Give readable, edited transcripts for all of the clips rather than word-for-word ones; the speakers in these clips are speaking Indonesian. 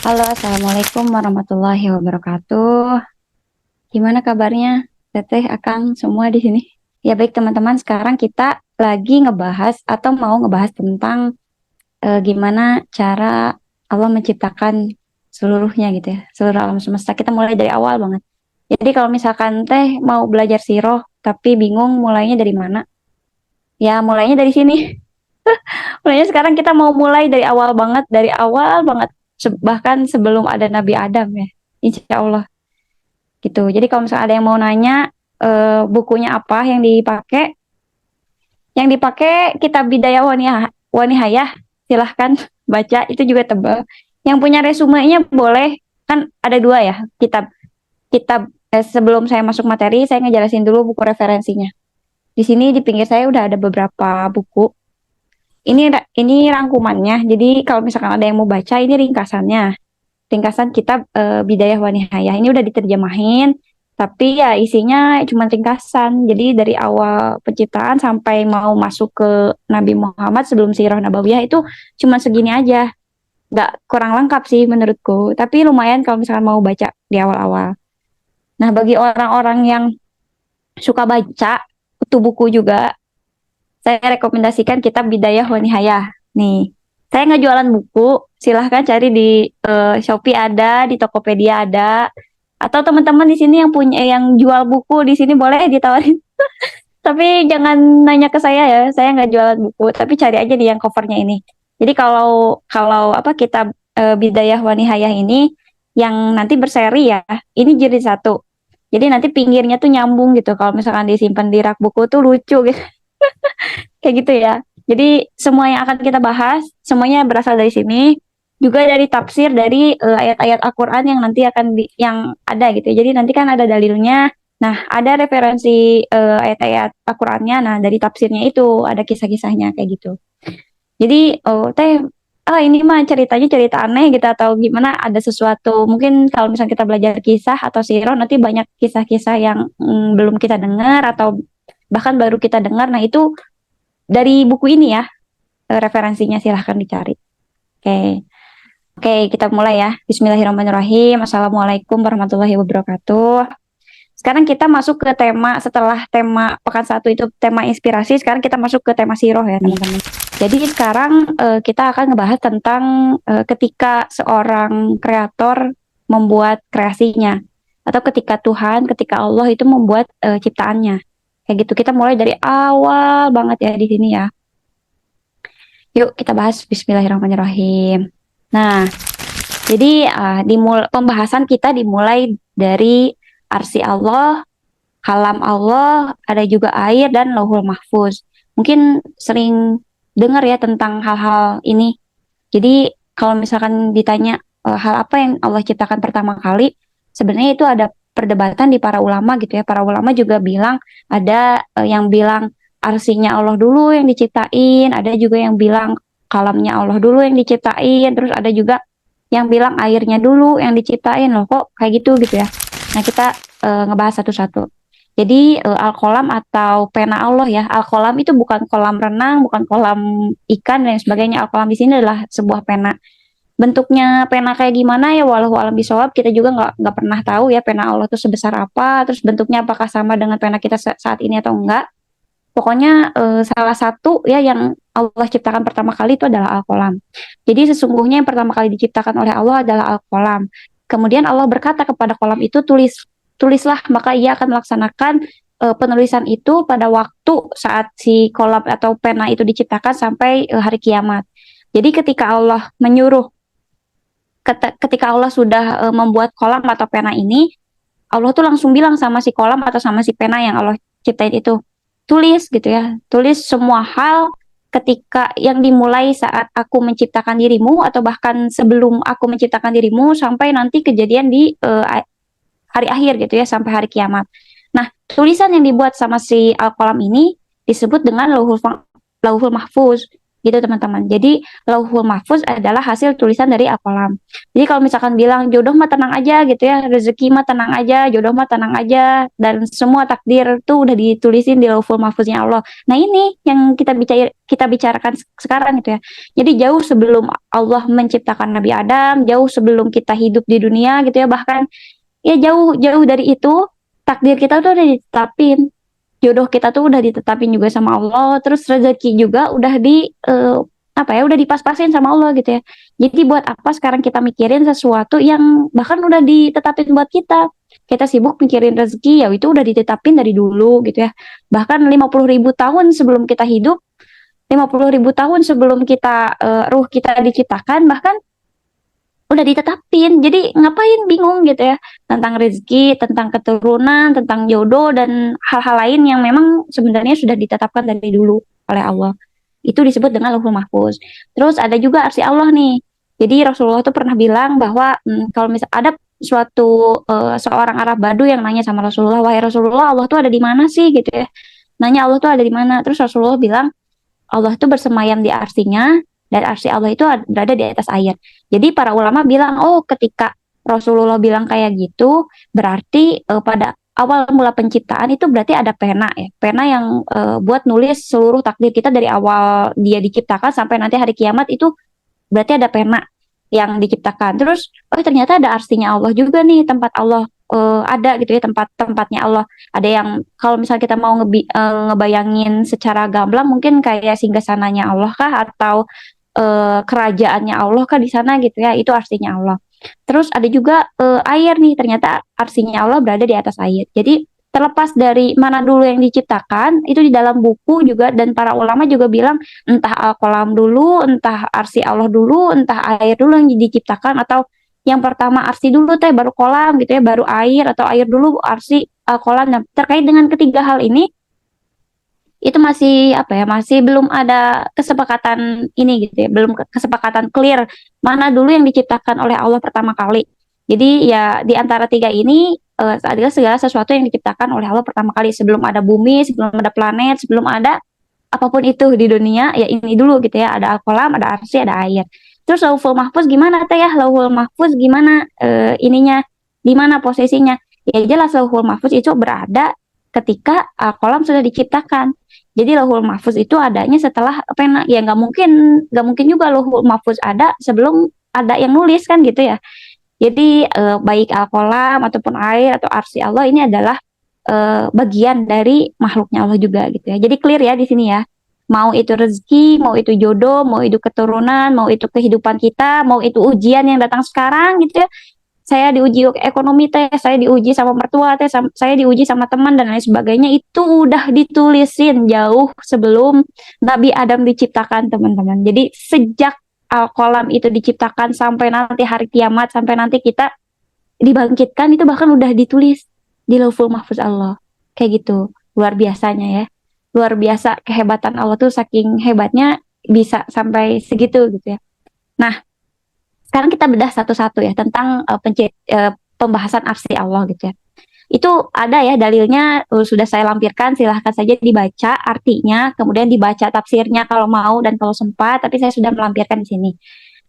Halo, Assalamualaikum warahmatullahi wabarakatuh. Gimana kabarnya? Teteh, Akang, semua di sini. Ya baik teman-teman, sekarang kita lagi ngebahas atau mau ngebahas tentang gimana cara Allah menciptakan seluruhnya gitu ya, seluruh alam semesta. Kita mulai dari awal banget. Jadi kalau misalkan Teh mau belajar siroh tapi bingung mulainya dari mana, ya mulainya dari sini. Mulainya sekarang kita mau mulai dari awal banget, dari awal banget, bahkan sebelum ada Nabi Adam ya. Insya Allah. Gitu. Jadi kalau misalnya ada yang mau nanya bukunya apa yang dipakai, kitab Bidayah Wanihayah, silahkan baca, itu juga tebal. Yang punya resumenya boleh, kan ada dua ya kitab kitab sebelum saya masuk materi, saya ngejelasin dulu buku referensinya. Di sini di pinggir saya udah ada beberapa buku. Ini rangkumannya. Jadi kalau misalkan ada yang mau baca, ini ringkasan kitab Bidayah wa Nihayah. Ini udah diterjemahin, tapi ya isinya cuma ringkasan. Jadi dari awal penciptaan sampai mau masuk ke Nabi Muhammad sebelum Sirah Nabawiyah itu cuma segini aja. Nggak kurang lengkap sih menurutku. Tapi lumayan kalau misalkan mau baca di awal-awal. Nah, bagi orang-orang yang suka baca, kutu buku juga, saya rekomendasikan kitab Bidayah wa Nihayah. Nih, saya nggak jualan buku, silahkan cari di Shopee ada, di Tokopedia ada, atau teman-teman di sini yang punya yang jual buku di sini boleh ditawarin. Tapi jangan nanya ke saya nggak jualan buku, tapi cari aja di yang covernya ini. Jadi kalau kalau apa kitab Bidayah wa Nihayah ini yang nanti berseri ya, ini jilid satu. Jadi nanti pinggirnya tuh nyambung gitu. Kalau misalkan disimpan di rak buku tuh lucu gitu. Kayak gitu ya. Jadi semua yang akan kita bahas, semuanya berasal dari sini. Juga dari tafsir dari ayat-ayat Al-Quran yang nanti yang ada gitu. Jadi nanti kan ada dalilnya. Nah, ada referensi ayat-ayat Al-Qurannya. Nah, dari tafsirnya itu ada kisah-kisahnya kayak gitu. Jadi, oh, teh, ini mah ceritanya cerita aneh gitu atau gimana? Ada sesuatu. Mungkin kalau misalnya kita belajar kisah atau sirah, nanti banyak kisah-kisah yang belum kita dengar atau bahkan baru kita dengar. Nah, itu dari buku ini ya, referensinya silahkan dicari. Oke, oke kita mulai ya. Bismillahirrahmanirrahim. Assalamualaikum warahmatullahi wabarakatuh. Sekarang kita masuk ke tema setelah tema pekan satu itu tema inspirasi. Sekarang kita masuk ke tema siroh ya teman-teman. Jadi sekarang kita akan ngebahas tentang ketika seorang kreator membuat kreasinya atau ketika Allah itu membuat ciptaannya. Kayak gitu. Kita mulai dari awal banget ya di sini ya. Yuk kita bahas Bismillahirrahmanirrahim. Nah, jadi pembahasan kita dimulai dari arsy Allah, kalam Allah, ada juga air dan lauhul mahfuz. Mungkin sering dengar ya tentang hal-hal ini. Jadi kalau misalkan ditanya hal apa yang Allah ciptakan pertama kali, sebenarnya itu ada perdebatan di para ulama gitu ya. Para ulama juga bilang ada yang bilang arsinya Allah dulu yang diciptain, ada juga yang bilang kalamnya Allah dulu yang diciptain, terus ada juga yang bilang airnya dulu yang diciptain loh kok kayak gitu gitu ya. Nah kita ngebahas satu-satu. Jadi al-kolam atau pena Allah ya. Al-kolam itu bukan kolam renang, bukan kolam ikan dan sebagainya. Al-kolam di sini adalah sebuah pena. Bentuknya pena kayak gimana ya walau alam bisawab kita juga nggak pernah tahu ya pena Allah itu sebesar apa, terus bentuknya apakah sama dengan pena kita saat ini atau enggak. Pokoknya salah satu ya yang Allah ciptakan pertama kali itu adalah Al-Qalam. Jadi sesungguhnya yang pertama kali diciptakan oleh Allah adalah Al-Qalam. Kemudian Allah berkata kepada kolam itu tulislah maka ia akan melaksanakan penulisan itu pada waktu saat si kolam atau pena itu diciptakan sampai hari kiamat. Jadi ketika Allah sudah membuat kolam atau pena ini, Allah tuh langsung bilang sama si kolam atau sama si pena yang Allah ciptain itu, tulis gitu ya, tulis semua hal ketika yang dimulai saat aku menciptakan dirimu atau bahkan sebelum aku menciptakan dirimu sampai nanti kejadian di hari akhir gitu ya, sampai hari kiamat. Nah, tulisan yang dibuat sama si Al-Qalam ini disebut dengan Lauhul Mahfuz. gitu teman-teman. Jadi Lauhul Mahfuz adalah hasil tulisan dari Al-Qalam. Jadi kalau misalkan bilang jodoh mah tenang aja gitu ya, rezeki mah tenang aja, jodoh mah tenang aja, dan semua takdir tuh udah ditulisin di Lauhul Mahfuznya Allah. Nah ini yang kita bicarakan sekarang gitu ya. Jadi jauh sebelum Allah menciptakan Nabi Adam, jauh sebelum kita hidup di dunia gitu ya, bahkan ya jauh-jauh dari itu takdir kita tuh udah ditetapin, jodoh kita tuh udah ditetapin juga sama Allah, terus rezeki juga udah apa ya, udah dipas-pasin sama Allah gitu ya. Jadi buat apa sekarang kita mikirin sesuatu yang bahkan udah ditetapin buat kita. Kita sibuk mikirin rezeki, ya itu udah ditetapin dari dulu gitu ya. Bahkan 50.000 tahun sebelum kita hidup, 50.000 tahun sebelum ruh kita diciptakan, bahkan udah ditetapin. Jadi ngapain bingung gitu ya tentang rezeki, tentang keturunan, tentang jodoh dan hal-hal lain yang memang sebenarnya sudah ditetapkan dari dulu oleh Allah. Itu disebut dengan Lauhul Mahfuz. Terus ada juga arsy Allah nih. Jadi Rasulullah tuh pernah bilang bahwa kalau misal ada seorang Arab Badu yang nanya sama Rasulullah, "Wahai Rasulullah, Allah tuh ada di mana sih?" gitu ya. Nanya Allah tuh ada di mana. Terus Rasulullah bilang, Allah itu bersemayam di arsinya dan arsy Allah itu berada di atas air. Jadi para ulama bilang, oh ketika Rasulullah bilang kayak gitu, berarti pada awal mula penciptaan itu berarti ada pena ya. Pena yang buat nulis seluruh takdir kita dari awal dia diciptakan sampai nanti hari kiamat itu berarti ada pena yang diciptakan. Terus, oh ternyata ada arsinya Allah juga nih, tempat Allah ada gitu ya, tempat-tempatnya Allah. Ada yang kalau misalnya kita mau ngebayangin secara gamblang mungkin kayak singgasananya Allah kah atau kerajaannya Allah kah di sana gitu ya, itu arsinya Allah. Terus ada juga air nih, ternyata arsinya Allah berada di atas air. Jadi terlepas dari mana dulu yang diciptakan, itu di dalam buku juga dan para ulama juga bilang entah Al-Qalam dulu, entah arsy Allah dulu, entah air dulu yang diciptakan atau yang pertama arsy dulu teh baru kolam gitu ya, baru air atau air dulu arsy kolam. Nah, terkait dengan ketiga hal ini itu masih apa ya, masih belum ada kesepakatan ini gitu ya, belum kesepakatan clear mana dulu yang diciptakan oleh Allah pertama kali. Jadi ya di antara tiga ini adalah segala sesuatu yang diciptakan oleh Allah pertama kali, sebelum ada bumi, sebelum ada planet, sebelum ada apapun itu di dunia, ya ini dulu gitu ya, ada Al-Qalam, ada arsy, ada air. Terus Lauhul Mahfuz gimana teh ya? Lauhul Mahfuz gimana ininya? Di mana posisinya? Ya jelas Lauhul Mahfuz itu berada ketika Al-Qalam sudah diciptakan. Jadi Lauhul Mahfuz itu adanya setelah pena. Ya nggak mungkin juga Lauhul Mahfuz ada sebelum ada yang nulis kan gitu ya. Jadi baik Al-Qalam ataupun air atau arsy Allah ini adalah bagian dari makhluknya Allah juga gitu ya. Jadi clear ya di sini ya. Mau itu rezeki, mau itu jodoh, mau itu keturunan, mau itu kehidupan kita, mau itu ujian yang datang sekarang gitu ya. Saya diuji ekonomi teh, saya diuji sama mertua teh, saya diuji sama teman dan lain sebagainya, itu udah ditulisin jauh sebelum Nabi Adam diciptakan teman-teman. Jadi sejak Al-Qalam itu diciptakan sampai nanti hari kiamat, sampai nanti kita dibangkitkan, itu bahkan udah ditulis di Lauhul Mahfuz Allah. Kayak gitu. Luar biasanya ya. Luar biasa kehebatan Allah tuh, saking hebatnya bisa sampai segitu gitu ya. Nah, sekarang kita bedah satu-satu ya tentang pembahasan arsy Allah gitu ya. Itu ada ya dalilnya, sudah saya lampirkan, silahkan saja dibaca artinya, kemudian dibaca tafsirnya kalau mau dan kalau sempat, tapi saya sudah melampirkan di sini.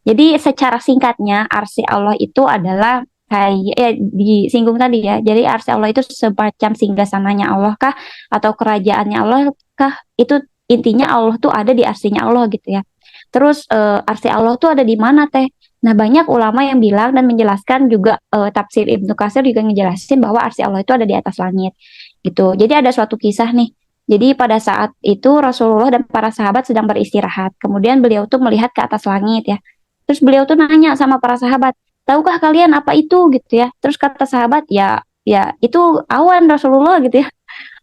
Jadi secara singkatnya arsy Allah itu adalah kayak disinggung tadi ya. Jadi arsy Allah itu semacam singgasananya Allah kah atau kerajaannya Allah kah? Itu intinya Allah tuh ada di arsinya Allah gitu ya. Terus arsy Allah tuh ada di mana teh? Nah, banyak ulama yang bilang dan menjelaskan juga, tafsir Ibnu Katsir juga ngejelasin bahwa arsy Allah itu ada di atas langit gitu. Jadi ada suatu kisah nih. Jadi pada saat itu Rasulullah dan para sahabat sedang beristirahat. Kemudian beliau tuh melihat ke atas langit ya. Terus beliau tuh nanya sama para sahabat, tahukah kalian apa itu gitu ya? Terus kata sahabat, ya ya itu awan Rasulullah gitu ya.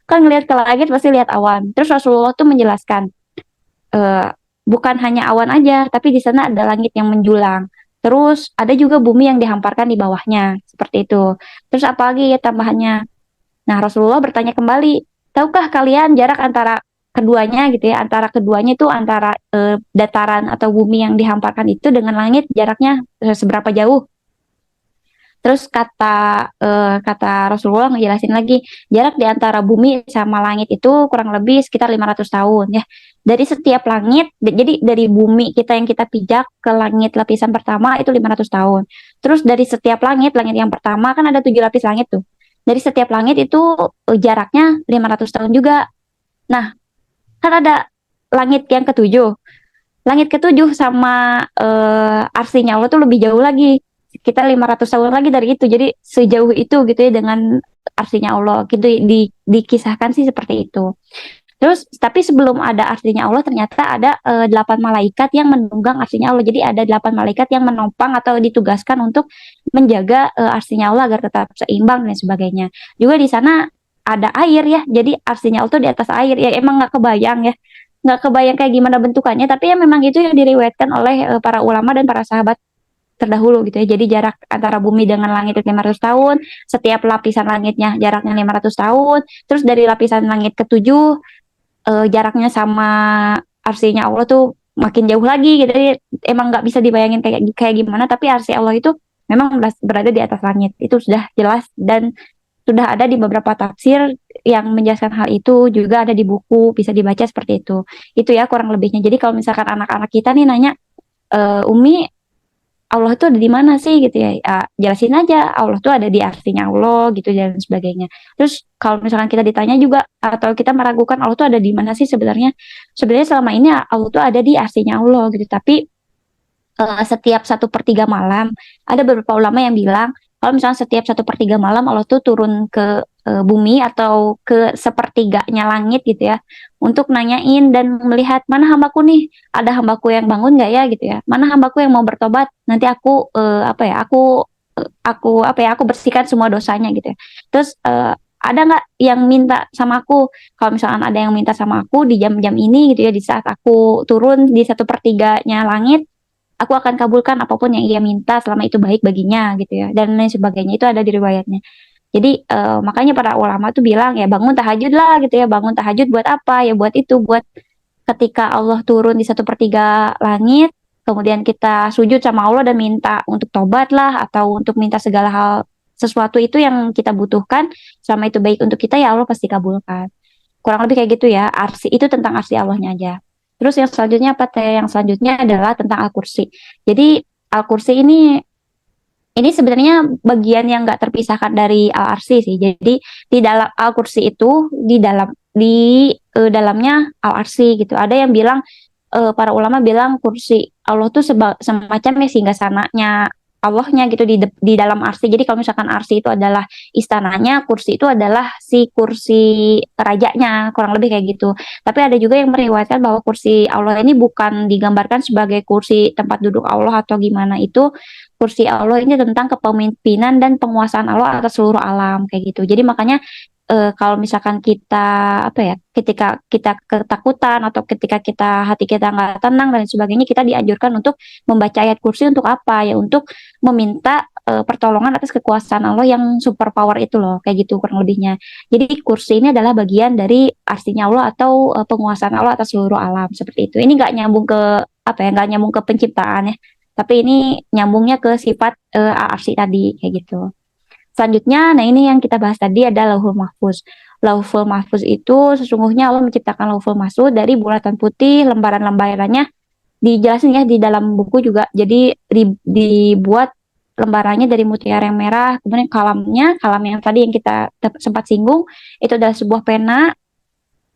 Kan ngelihat ke langit pasti lihat awan. Terus Rasulullah tuh menjelaskan, eh, bukan hanya awan aja, tapi di sana ada langit yang menjulang. Terus ada juga bumi yang dihamparkan di bawahnya, seperti itu. Terus apa lagi ya tambahannya? Nah, Rasulullah bertanya kembali, tahukah kalian jarak antara keduanya gitu ya, antara keduanya itu antara dataran atau bumi yang dihamparkan itu dengan langit jaraknya seberapa jauh? Terus kata Rasulullah ngejelasin lagi, jarak di antara bumi sama langit itu kurang lebih sekitar 500 tahun ya. Dari setiap langit, jadi dari bumi kita yang kita pijak ke langit lapisan pertama itu 500 tahun. Terus dari setiap langit, langit yang pertama kan ada 7 lapis langit tuh. Dari setiap langit itu jaraknya 500 tahun juga. Nah, kan ada langit yang ketujuh. Langit ketujuh sama arsinya Allah tuh lebih jauh lagi. Kita 500 tahun lagi dari itu. Jadi sejauh itu gitu ya dengan arsinya Allah. Gitu dikisahkan sih seperti itu. Terus tapi sebelum ada arsinya Allah ternyata ada 8 malaikat yang menunggang arsinya Allah. Jadi ada 8 malaikat yang menopang atau ditugaskan untuk menjaga arsinya Allah agar tetap seimbang dan sebagainya. Juga di sana ada air ya. Jadi arsinya Allah tuh di atas air. Ya emang nggak kebayang ya, nggak kebayang kayak gimana bentukannya, tapi ya memang itu yang diriwayatkan oleh para ulama dan para sahabat terdahulu gitu ya. Jadi jarak antara bumi dengan langit itu 500 tahun, setiap lapisan langitnya jaraknya 500 tahun, terus dari lapisan langit ketujuh jaraknya sama arsinya Allah tuh makin jauh lagi gitu. Jadi emang nggak bisa dibayangin kayak kayak gimana, tapi arsi Allah itu memang berada di atas langit. Itu sudah jelas dan sudah ada di beberapa tafsir yang menjelaskan hal itu, juga ada di buku, bisa dibaca seperti itu. Itu ya kurang lebihnya. Jadi kalau misalkan anak-anak kita nih nanya, Umi, Allah tuh ada di mana sih gitu ya? Jelasin aja, Allah tuh ada di artinya Allah gitu dan sebagainya. Terus kalau misalkan kita ditanya juga atau kita meragukan Allah tuh ada di mana sih sebenarnya? Sebenarnya selama ini Allah tuh ada di artinya Allah gitu. Tapi setiap 1/3 malam ada beberapa ulama yang bilang kalau misalnya setiap 1/3 malam Allah tuh turun ke bumi atau ke sepertiganya langit gitu ya untuk nanyain dan melihat mana hambaku nih, ada hambaku yang bangun nggak ya gitu ya, mana hambaku yang mau bertobat, nanti aku apa ya aku apa ya aku bersihkan semua dosanya gitu ya. Terus ada nggak yang minta sama aku, kalau misalkan ada yang minta sama aku di jam-jam ini gitu ya, di saat aku turun di 1/3-nya langit, aku akan kabulkan apapun yang ia minta selama itu baik baginya gitu ya, dan lain sebagainya. Itu ada di riwayatnya. Jadi makanya para ulama tuh bilang ya bangun tahajud lah gitu ya, bangun tahajud buat apa ya, buat itu, buat ketika Allah turun di 1/3 langit kemudian kita sujud sama Allah dan minta untuk tobat lah atau untuk minta segala hal, sesuatu itu yang kita butuhkan selama itu baik untuk kita, ya Allah pasti kabulkan. Kurang lebih kayak gitu ya. Arsi itu tentang arsi Allahnya aja. Terus yang selanjutnya apa teh? Yang selanjutnya adalah tentang Al-Kursi. Jadi Al-Kursi ini sebenarnya bagian yang nggak terpisahkan dari Al-Arsy sih. Jadi di dalam Al-Kursi itu di dalamnya Al-Arsy gitu. Ada yang bilang para ulama bilang kursi Allah tuh semacam ya singgasananya Allahnya gitu di dalam arsy. Jadi kalau misalkan arsy itu adalah istananya, kursi itu adalah si kursi rajanya, kurang lebih kayak gitu. Tapi ada juga yang meriwayatkan bahwa kursi Allah ini bukan digambarkan sebagai kursi tempat duduk Allah atau gimana itu. Kursi Allah ini tentang kepemimpinan dan penguasaan Allah atas seluruh alam kayak gitu. Jadi makanya kalau misalkan kita apa ya, ketika kita ketakutan atau ketika hati kita nggak tenang dan sebagainya, kita dianjurkan untuk membaca ayat kursi. Untuk apa ya, untuk meminta pertolongan atas kekuasaan Allah yang super power itu loh, kayak gitu kurang lebihnya. Jadi kursi ini adalah bagian dari artinya Allah atau penguasaan Allah atas seluruh alam seperti itu. Ini nggak nyambung ke apa ya, nggak nyambung ke penciptaan ya, tapi ini nyambungnya ke sifat arsy tadi kayak gitu. Selanjutnya, nah ini yang kita bahas tadi ada Lauhul Mahfuz. Lauhul Mahfuz itu sesungguhnya Allah menciptakan Lauhul Mahfuz dari bulatan putih, lembaran-lembarannya dijelasin ya di dalam buku juga. Jadi dibuat lembarannya dari mutiara yang merah, kemudian kalam yang tadi yang kita sempat singgung, itu adalah sebuah pena.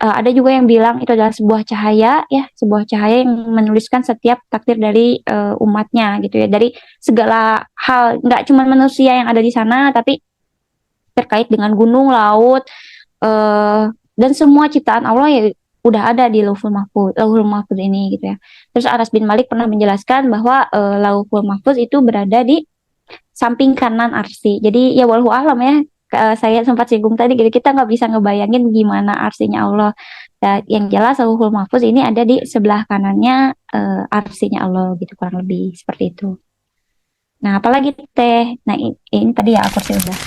Ada juga yang bilang itu adalah sebuah cahaya ya, sebuah cahaya yang menuliskan setiap takdir dari umatnya gitu ya, dari segala hal, nggak cuma manusia yang ada di sana, tapi terkait dengan gunung, laut, dan semua ciptaan Allah ya udah ada di Lauhul Mahfuz ini gitu ya. Terus Anas bin Malik pernah menjelaskan bahwa Lauhul Mahfuz itu berada di samping kanan arsy. Jadi ya wallahu alam ya, saya sempat singgung tadi gitu, kita nggak bisa ngebayangin gimana arsinya Allah. Dan yang jelas Lauhul Mahfuz ini ada di sebelah kanannya arsinya Allah gitu, kurang lebih seperti itu. Nah, apalagi teh? Nah, ini tadi ya kursi udah.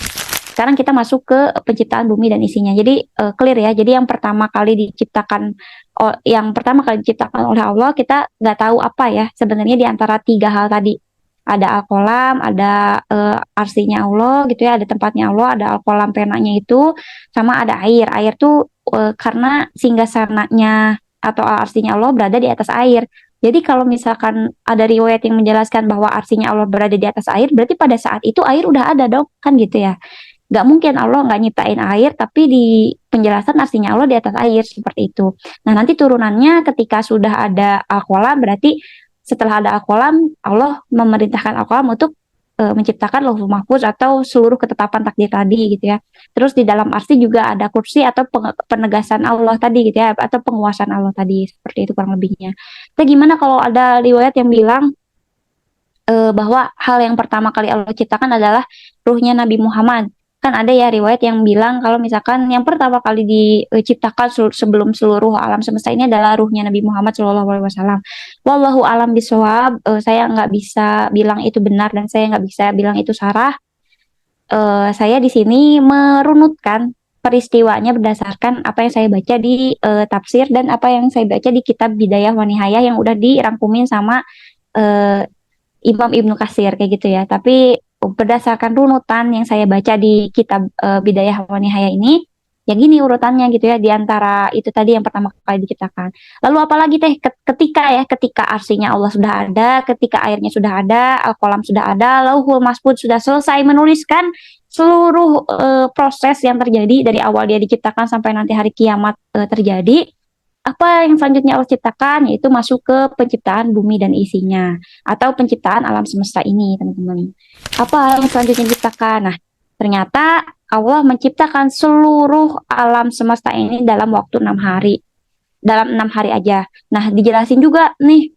Sekarang kita masuk ke penciptaan bumi dan isinya. Jadi clear ya. Jadi yang pertama kali diciptakan oleh Allah, kita nggak tahu apa ya sebenarnya di antara 3 hal tadi. Ada al-qalam, ada arsinya Allah gitu ya, ada tempatnya Allah, ada al-qalam penanya itu, sama ada air. Air tuh karena singgasananya atau arsinya Allah berada di atas air. Jadi kalau misalkan ada riwayat yang menjelaskan bahwa arsinya Allah berada di atas air, berarti pada saat itu air udah ada dong, kan gitu ya. Nggak mungkin Allah nggak nyiptain air, tapi di penjelasan artinya Allah di atas air, seperti itu. Nah, nanti turunannya ketika sudah ada al-qalam, berarti setelah ada al-qalam, Allah memerintahkan al-qalam untuk menciptakan lauhul mahfuz atau seluruh ketetapan takdir tadi gitu ya. Terus di dalam arti juga ada kursi atau penegasan Allah tadi gitu ya, atau penguasaan Allah tadi, seperti itu kurang lebihnya. Tapi gimana kalau ada riwayat yang bilang bahwa hal yang pertama kali Allah ciptakan adalah ruhnya Nabi Muhammad. Kan ada ya riwayat yang bilang kalau misalkan yang pertama kali diciptakan sebelum seluruh alam semesta ini adalah ruhnya Nabi Muhammad SAW. Wallahu alam bisawab. Saya nggak bisa bilang itu benar dan saya nggak bisa bilang itu salah. Saya di sini merunutkan peristiwanya berdasarkan apa yang saya baca di tafsir dan apa yang saya baca di kitab Bidayah wa Nihayah yang udah dirangkumin sama eh, Imam Ibnu Katsir kayak gitu ya. Tapi berdasarkan runutan yang saya baca di kitab Bidayah wa Nihayah ini, ya gini urutannya gitu ya, di antara itu tadi yang pertama kali diciptakan. Lalu apalagi teh ketika arsinya Allah sudah ada, ketika airnya sudah ada, al-qalam sudah ada, lauhul mahfuz sudah selesai menuliskan seluruh proses yang terjadi dari awal dia diciptakan sampai nanti hari kiamat terjadi. Apa yang selanjutnya Allah ciptakan yaitu masuk ke penciptaan bumi dan isinya atau penciptaan alam semesta ini, teman-teman. Apa yang selanjutnya diciptakan? Nah, ternyata Allah menciptakan seluruh alam semesta ini dalam waktu 6 hari. Dalam 6 hari aja. Nah, dijelasin juga nih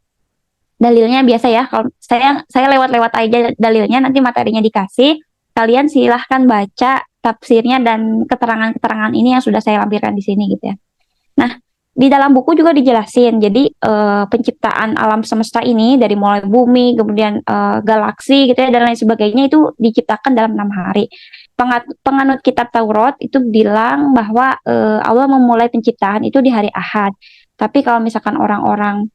dalilnya biasa ya. Kalau saya lewat-lewat aja dalilnya, nanti materinya dikasih. Kalian silahkan baca tafsirnya dan keterangan-keterangan ini yang sudah saya lampirkan di sini gitu ya. Nah, di dalam buku juga dijelasin. Jadi penciptaan alam semesta ini dari mulai bumi, kemudian galaksi gitu ya dan lain sebagainya itu diciptakan dalam 6 hari. Penganut kitab Taurat itu bilang bahwa Allah memulai penciptaan itu di hari Ahad. Tapi kalau misalkan orang-orang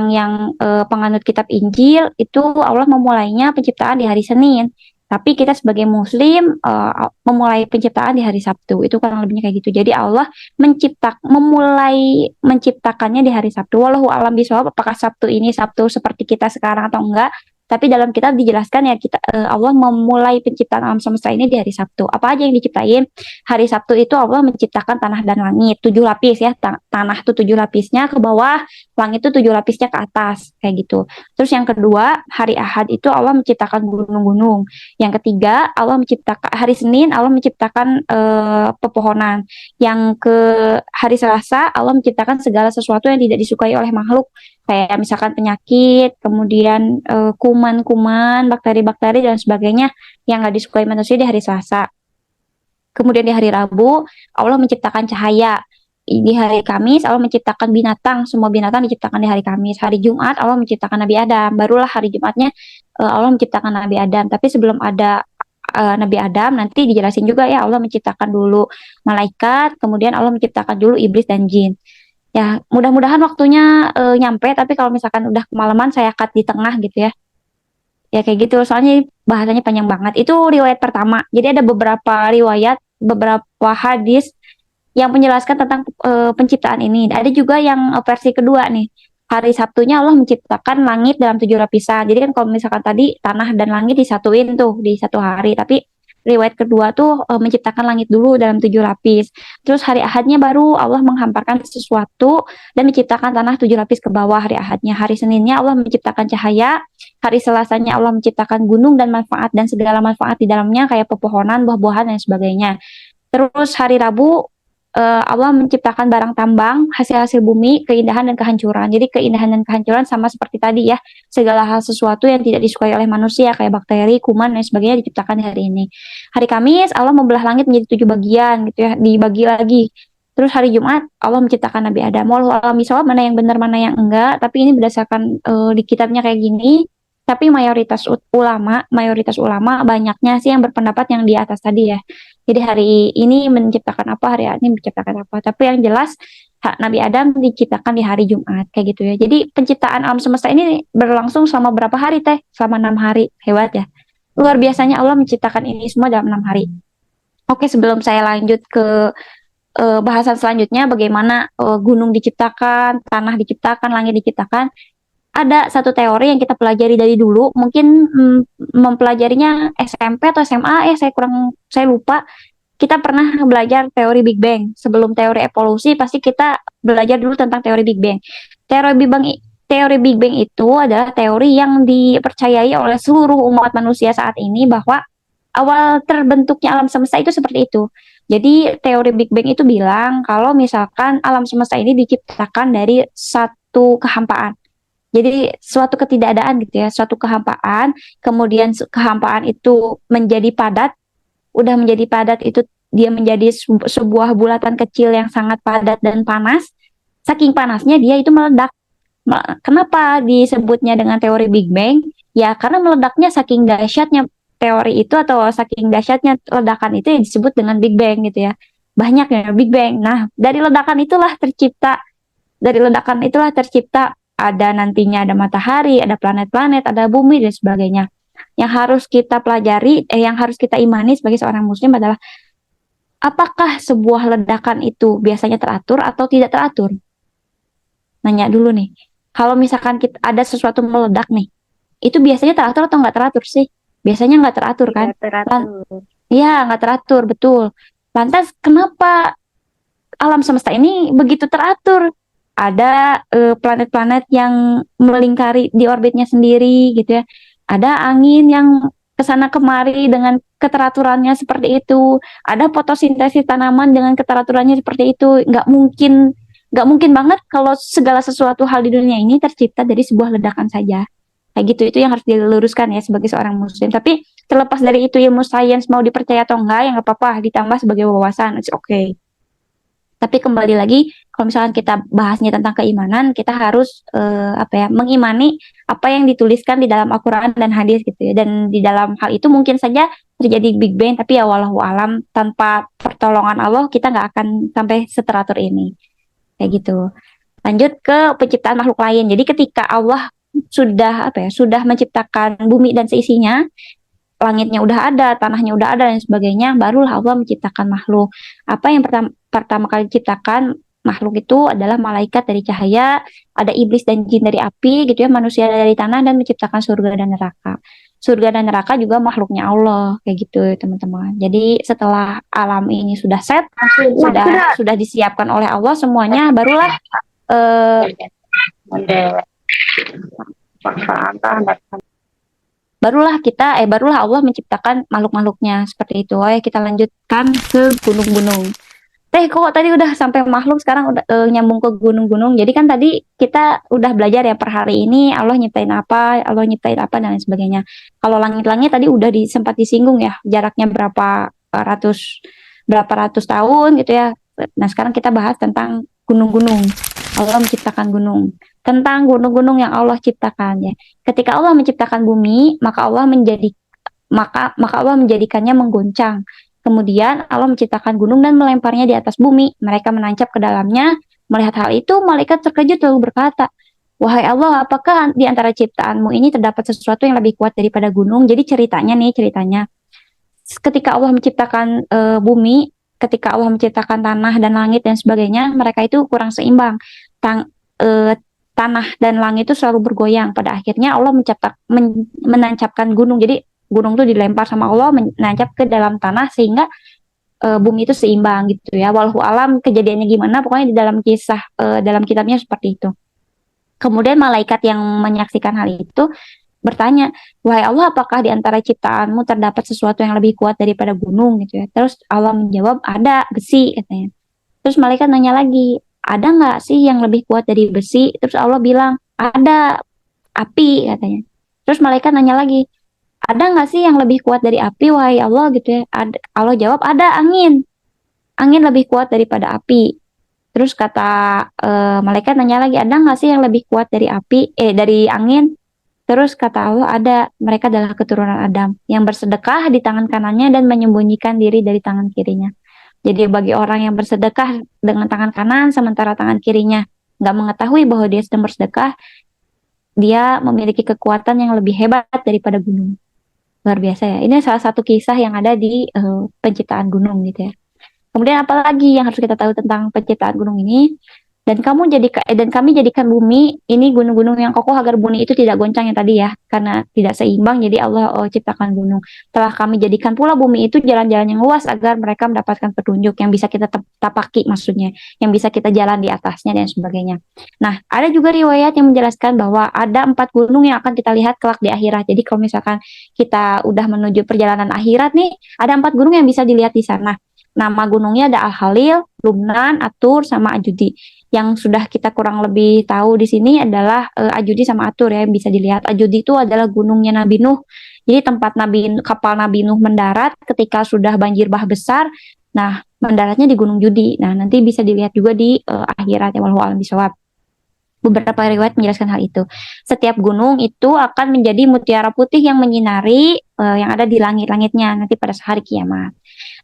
yang penganut kitab Injil itu Allah memulainya penciptaan di hari Senin. Tapi kita sebagai Muslim memulai penciptaan di hari Sabtu. Itu kurang lebihnya kayak gitu. Jadi Allah memulai menciptakannya di hari Sabtu. Wallahu alam bisawab, apakah Sabtu ini Sabtu seperti kita sekarang atau enggak? Tapi dalam kitab dijelaskan ya Allah memulai penciptaan alam semesta ini di hari Sabtu. Apa aja yang diciptain? Hari Sabtu itu Allah menciptakan tanah dan langit, 7 lapis ya. Tanah tuh 7 lapisnya ke bawah, langit itu 7 lapisnya ke atas, kayak gitu. Terus yang kedua, hari Ahad itu Allah menciptakan gunung-gunung. Yang ketiga, Allah menciptakan hari Senin, Allah menciptakan pepohonan. Yang ke hari Selasa, Allah menciptakan segala sesuatu yang tidak disukai oleh makhluk, kayak misalkan penyakit, kemudian kuman-kuman, bakteri-bakteri dan sebagainya yang nggak disukai manusia di hari Selasa. Kemudian di hari Rabu, Allah menciptakan cahaya. Di hari Kamis, Allah menciptakan binatang. Semua binatang diciptakan di hari Kamis. Hari Jumat, Allah menciptakan Nabi Adam. Barulah hari Jumatnya Allah menciptakan Nabi Adam. Tapi sebelum ada Nabi Adam, nanti dijelasin juga ya Allah menciptakan dulu malaikat, kemudian Allah menciptakan dulu iblis dan jin. Ya, mudah-mudahan waktunya nyampe, tapi kalau misalkan udah kemalaman saya cut di tengah gitu ya. Ya kayak gitu, soalnya bahasanya panjang banget. Itu riwayat pertama. Jadi ada beberapa riwayat, beberapa hadis yang menjelaskan tentang penciptaan ini. Ada juga yang versi kedua nih. Hari Sabtunya Allah menciptakan langit dalam 7 lapisan. Jadi kan kalau misalkan tadi tanah dan langit disatuin tuh di satu hari, tapi riwayat kedua tuh menciptakan langit dulu dalam 7 lapis. Terus hari Ahadnya baru Allah menghamparkan sesuatu dan menciptakan tanah 7 lapis ke bawah hari Ahadnya. Hari Seninnya Allah menciptakan cahaya. Hari Selasanya Allah menciptakan gunung dan manfaat dan segala manfaat di dalamnya kayak pepohonan, buah-buahan dan sebagainya. Terus hari Rabu Allah menciptakan barang tambang, hasil-hasil bumi, keindahan dan kehancuran. Jadi keindahan dan kehancuran sama seperti tadi ya, segala hal sesuatu yang tidak disukai oleh manusia kayak bakteri, kuman dan sebagainya diciptakan di hari ini. Hari Kamis Allah membelah langit menjadi 7 bagian gitu ya, dibagi lagi. Terus hari Jumat Allah menciptakan Nabi Adam. Wallahu a'lam bishawab, mana yang benar mana yang enggak, tapi ini berdasarkan di kitabnya kayak gini. Tapi mayoritas ulama banyaknya sih yang berpendapat yang di atas tadi ya. Jadi hari ini menciptakan apa, hari ini menciptakan apa. Tapi yang jelas Nabi Adam diciptakan di hari Jumat kayak gitu ya. Jadi penciptaan alam semesta ini berlangsung selama berapa hari teh? Selama 6 hari. Hebat ya. Luar biasanya Allah menciptakan ini semua dalam 6 hari. Oke, sebelum saya lanjut ke bahasan selanjutnya, bagaimana gunung diciptakan, tanah diciptakan, langit diciptakan, ada satu teori yang kita pelajari dari dulu, mungkin mempelajarinya SMP atau SMA, saya lupa. Kita pernah belajar teori Big Bang. Sebelum teori evolusi, pasti kita belajar dulu tentang teori Big Bang. Teori Big Bang, teori Big Bang itu adalah teori yang dipercayai oleh seluruh umat manusia saat ini bahwa awal terbentuknya alam semesta itu seperti itu. Jadi teori Big Bang itu bilang kalau misalkan alam semesta ini diciptakan dari satu kehampaan. Jadi suatu ketidakadaan gitu ya, suatu kehampaan, kemudian kehampaan itu menjadi padat, udah menjadi padat itu dia menjadi sebuah bulatan kecil yang sangat padat dan panas. Saking panasnya dia itu meledak. Kenapa disebutnya dengan teori Big Bang? Ya karena meledaknya saking dahsyatnya teori itu atau saking dahsyatnya ledakan itu yang disebut dengan Big Bang gitu ya. Banyak ya Big Bang. Nah, dari ledakan itulah tercipta ada nantinya ada matahari, ada planet-planet, ada bumi dan sebagainya. Yang harus kita pelajari, yang harus kita imani sebagai seorang muslim adalah apakah sebuah ledakan itu biasanya teratur atau tidak teratur? Nanya dulu nih. Kalau misalkan kita ada sesuatu meledak nih, itu biasanya teratur atau nggak teratur sih? Biasanya nggak teratur kan? Tidak teratur. Iya, nggak teratur, betul. Lantas kenapa alam semesta ini begitu teratur? Ada planet-planet yang melingkari di orbitnya sendiri gitu ya. Ada angin yang kesana kemari dengan keteraturannya seperti itu. Ada fotosintesis tanaman dengan keteraturannya seperti itu. Nggak mungkin banget kalau segala sesuatu hal di dunia ini tercipta dari sebuah ledakan saja. Kayak gitu, itu yang harus diluruskan ya sebagai seorang muslim. Tapi terlepas dari itu ilmu sains mau dipercaya atau enggak, ya nggak apa-apa, ditambah sebagai wawasan, it's okay. Tapi kembali lagi, kalau misalkan kita bahasnya tentang keimanan, kita harus mengimani apa yang dituliskan di dalam Al-Quran dan hadis gitu ya. Dan di dalam hal itu mungkin saja terjadi Big Bang, tapi ya wallahu alam tanpa pertolongan Allah kita nggak akan sampai seteratur ini. Kayak gitu. Lanjut ke penciptaan makhluk lain. Jadi ketika Allah sudah menciptakan bumi dan seisinya, langitnya udah ada, tanahnya udah ada dan sebagainya, barulah Allah menciptakan makhluk. Apa yang pertama kali diciptakan makhluk itu adalah malaikat dari cahaya, ada iblis dan jin dari api, gitu ya, manusia dari tanah dan menciptakan surga dan neraka. Surga dan neraka juga makhluknya Allah, kayak gitu teman-teman. Jadi setelah alam ini sudah set, sudah disiapkan oleh Allah semuanya, barulah eh, barulah Allah menciptakan makhluk-makhluknya seperti itu. Oh ya, kita lanjutkan ke gunung-gunung. Kok tadi udah sampai makhluk, sekarang udah nyambung ke gunung-gunung. Jadi kan tadi kita udah belajar ya per hari ini Allah nyiptain apa dan lain sebagainya. Kalau langit-langit tadi udah sempat disinggung ya, jaraknya berapa ratus tahun gitu ya. Nah, sekarang kita bahas tentang gunung-gunung. Allah menciptakan gunung. Tentang gunung-gunung yang Allah ciptakan ya. Ketika Allah menciptakan bumi, maka Allah menjadikannya menggoncang. Kemudian Allah menciptakan gunung dan melemparnya di atas bumi. Mereka menancap ke dalamnya. Melihat hal itu, malaikat terkejut lalu berkata, "Wahai Allah, apakah di antara ciptaanmu ini terdapat sesuatu yang lebih kuat daripada gunung?" Jadi ceritanya, ketika Allah menciptakan bumi, ketika Allah menciptakan tanah dan langit dan sebagainya, mereka itu kurang seimbang. Tanah dan langit itu selalu bergoyang. Pada akhirnya Allah menancapkan gunung. Jadi gunung itu dilempar sama Allah menancap ke dalam tanah sehingga bumi itu seimbang gitu ya. Wallahu alam kejadiannya gimana, pokoknya di dalam kisah dalam kitabnya seperti itu. Kemudian malaikat yang menyaksikan hal itu bertanya, "Wahai Allah, apakah di antara ciptaanmu terdapat sesuatu yang lebih kuat daripada gunung?" gitu ya. Terus Allah menjawab, "Ada, besi," katanya. Terus malaikat nanya lagi, "Ada nggak sih yang lebih kuat dari besi?" Terus Allah bilang, "Ada, api," katanya. Terus malaikat nanya lagi, "Ada nggak sih yang lebih kuat dari api, wahai Allah?" gitu ya. Allah jawab, "Ada, angin. Angin lebih kuat daripada api." Terus kata malaikat nanya lagi, "Ada nggak sih yang lebih kuat dari angin?" Terus kata Allah, "Ada, mereka adalah keturunan Adam yang bersedekah di tangan kanannya dan menyembunyikan diri dari tangan kirinya." Jadi bagi orang yang bersedekah dengan tangan kanan sementara tangan kirinya nggak mengetahui bahwa dia sedang bersedekah, dia memiliki kekuatan yang lebih hebat daripada gunung. Luar biasa ya. Ini salah satu kisah yang ada di penciptaan gunung gitu ya. Kemudian apalagi yang harus kita tahu tentang penciptaan gunung ini? Dan kami jadikan bumi ini gunung-gunung yang kokoh agar bumi itu tidak goncang yang tadi ya, karena tidak seimbang. Jadi Allah ciptakan gunung. Telah kami jadikan pula bumi itu jalan-jalan yang luas agar mereka mendapatkan petunjuk yang bisa kita tapaki, maksudnya yang bisa kita jalan di atasnya dan sebagainya. Nah, ada juga riwayat yang menjelaskan bahwa ada 4 gunung yang akan kita lihat kelak di akhirat. Jadi kalau misalkan kita udah menuju perjalanan akhirat nih, ada 4 gunung yang bisa dilihat di sana. Nama gunungnya ada Al-Khalil, Lumnan, Atur, sama Ajudi. Yang sudah kita kurang lebih tahu di sini adalah Ajudi sama Atur ya, yang bisa dilihat. Ajudi itu adalah gunungnya Nabi Nuh. Jadi tempat kapal Nabi Nuh mendarat ketika sudah banjir bah besar. Nah, mendaratnya di Gunung Judi. Nah, nanti bisa dilihat juga di akhirat ya, wallahu a'lam bishawab. Beberapa riwayat menjelaskan hal itu. Setiap gunung itu akan menjadi mutiara putih yang menyinari yang ada di langit-langitnya nanti pada hari kiamat.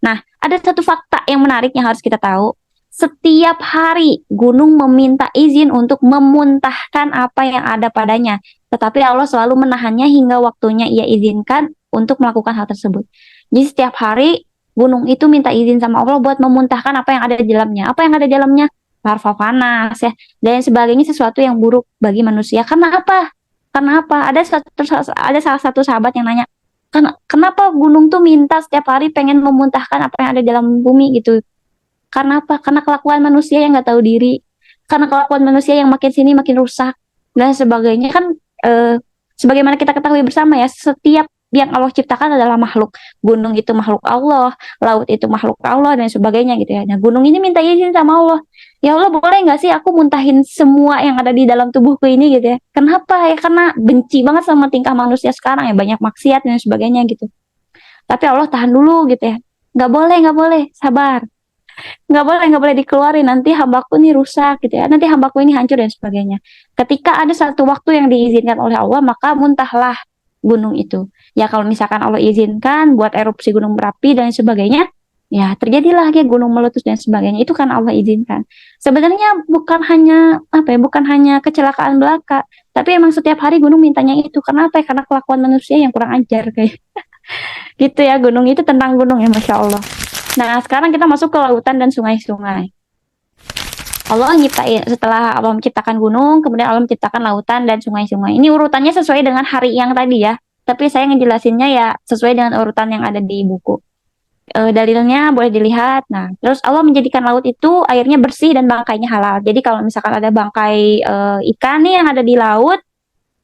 Nah, ada satu fakta yang menarik yang harus kita tahu. Setiap hari gunung meminta izin untuk memuntahkan apa yang ada padanya. Tetapi Allah selalu menahannya hingga waktunya ia izinkan untuk melakukan hal tersebut. Jadi setiap hari gunung itu minta izin sama Allah buat memuntahkan apa yang ada di dalamnya. Apa yang ada di dalamnya? Larva panas ya. Dan sebagainya, sesuatu yang buruk bagi manusia. Karena apa? Karena apa? Ada salah satu sahabat yang nanya, kenapa gunung tuh minta setiap hari pengen memuntahkan apa yang ada di dalam bumi gitu? Karena apa? Karena kelakuan manusia yang nggak tahu diri. Karena kelakuan manusia yang makin sini makin rusak dan sebagainya kan. eh, Sebagaimana kita ketahui bersama ya, setiap yang Allah ciptakan adalah makhluk. Gunung itu makhluk Allah, laut itu makhluk Allah dan sebagainya gitu ya. Nah, gunung ini minta izin sama Allah. Ya Allah, boleh nggak sih aku muntahin semua yang ada di dalam tubuhku ini gitu ya? Kenapa ya? Karena benci banget sama tingkah manusia sekarang ya, banyak maksiat dan sebagainya gitu. Tapi Allah tahan dulu gitu ya. Nggak boleh, sabar. Nggak boleh dikeluarin, nanti hambaku ini rusak gitu ya, nanti hambaku ini hancur dan sebagainya. Ketika ada satu waktu yang diizinkan oleh Allah, maka muntahlah gunung itu. Ya kalau misalkan Allah izinkan buat erupsi gunung berapi dan sebagainya, ya terjadilah kayak gunung meletus dan sebagainya, itu kan Allah izinkan. Sebenarnya bukan hanya apa ya, bukan hanya kecelakaan belaka, tapi emang setiap hari gunung mintanya itu. Kenapa ya? Karena kelakuan manusia yang kurang ajar kayak gitu ya. Gunung itu tentang gunung ya, Masya Allah. Nah, sekarang kita masuk ke lautan dan sungai-sungai. Setelah Allah menciptakan gunung, kemudian Allah menciptakan lautan dan sungai-sungai. Ini urutannya sesuai dengan hari yang tadi ya. Tapi saya ngejelasinnya ya sesuai dengan urutan yang ada di buku. Dalilnya boleh dilihat. Nah, terus Allah menjadikan laut itu airnya bersih dan bangkainya halal. Jadi kalau misalkan ada bangkai ikan nih yang ada di laut,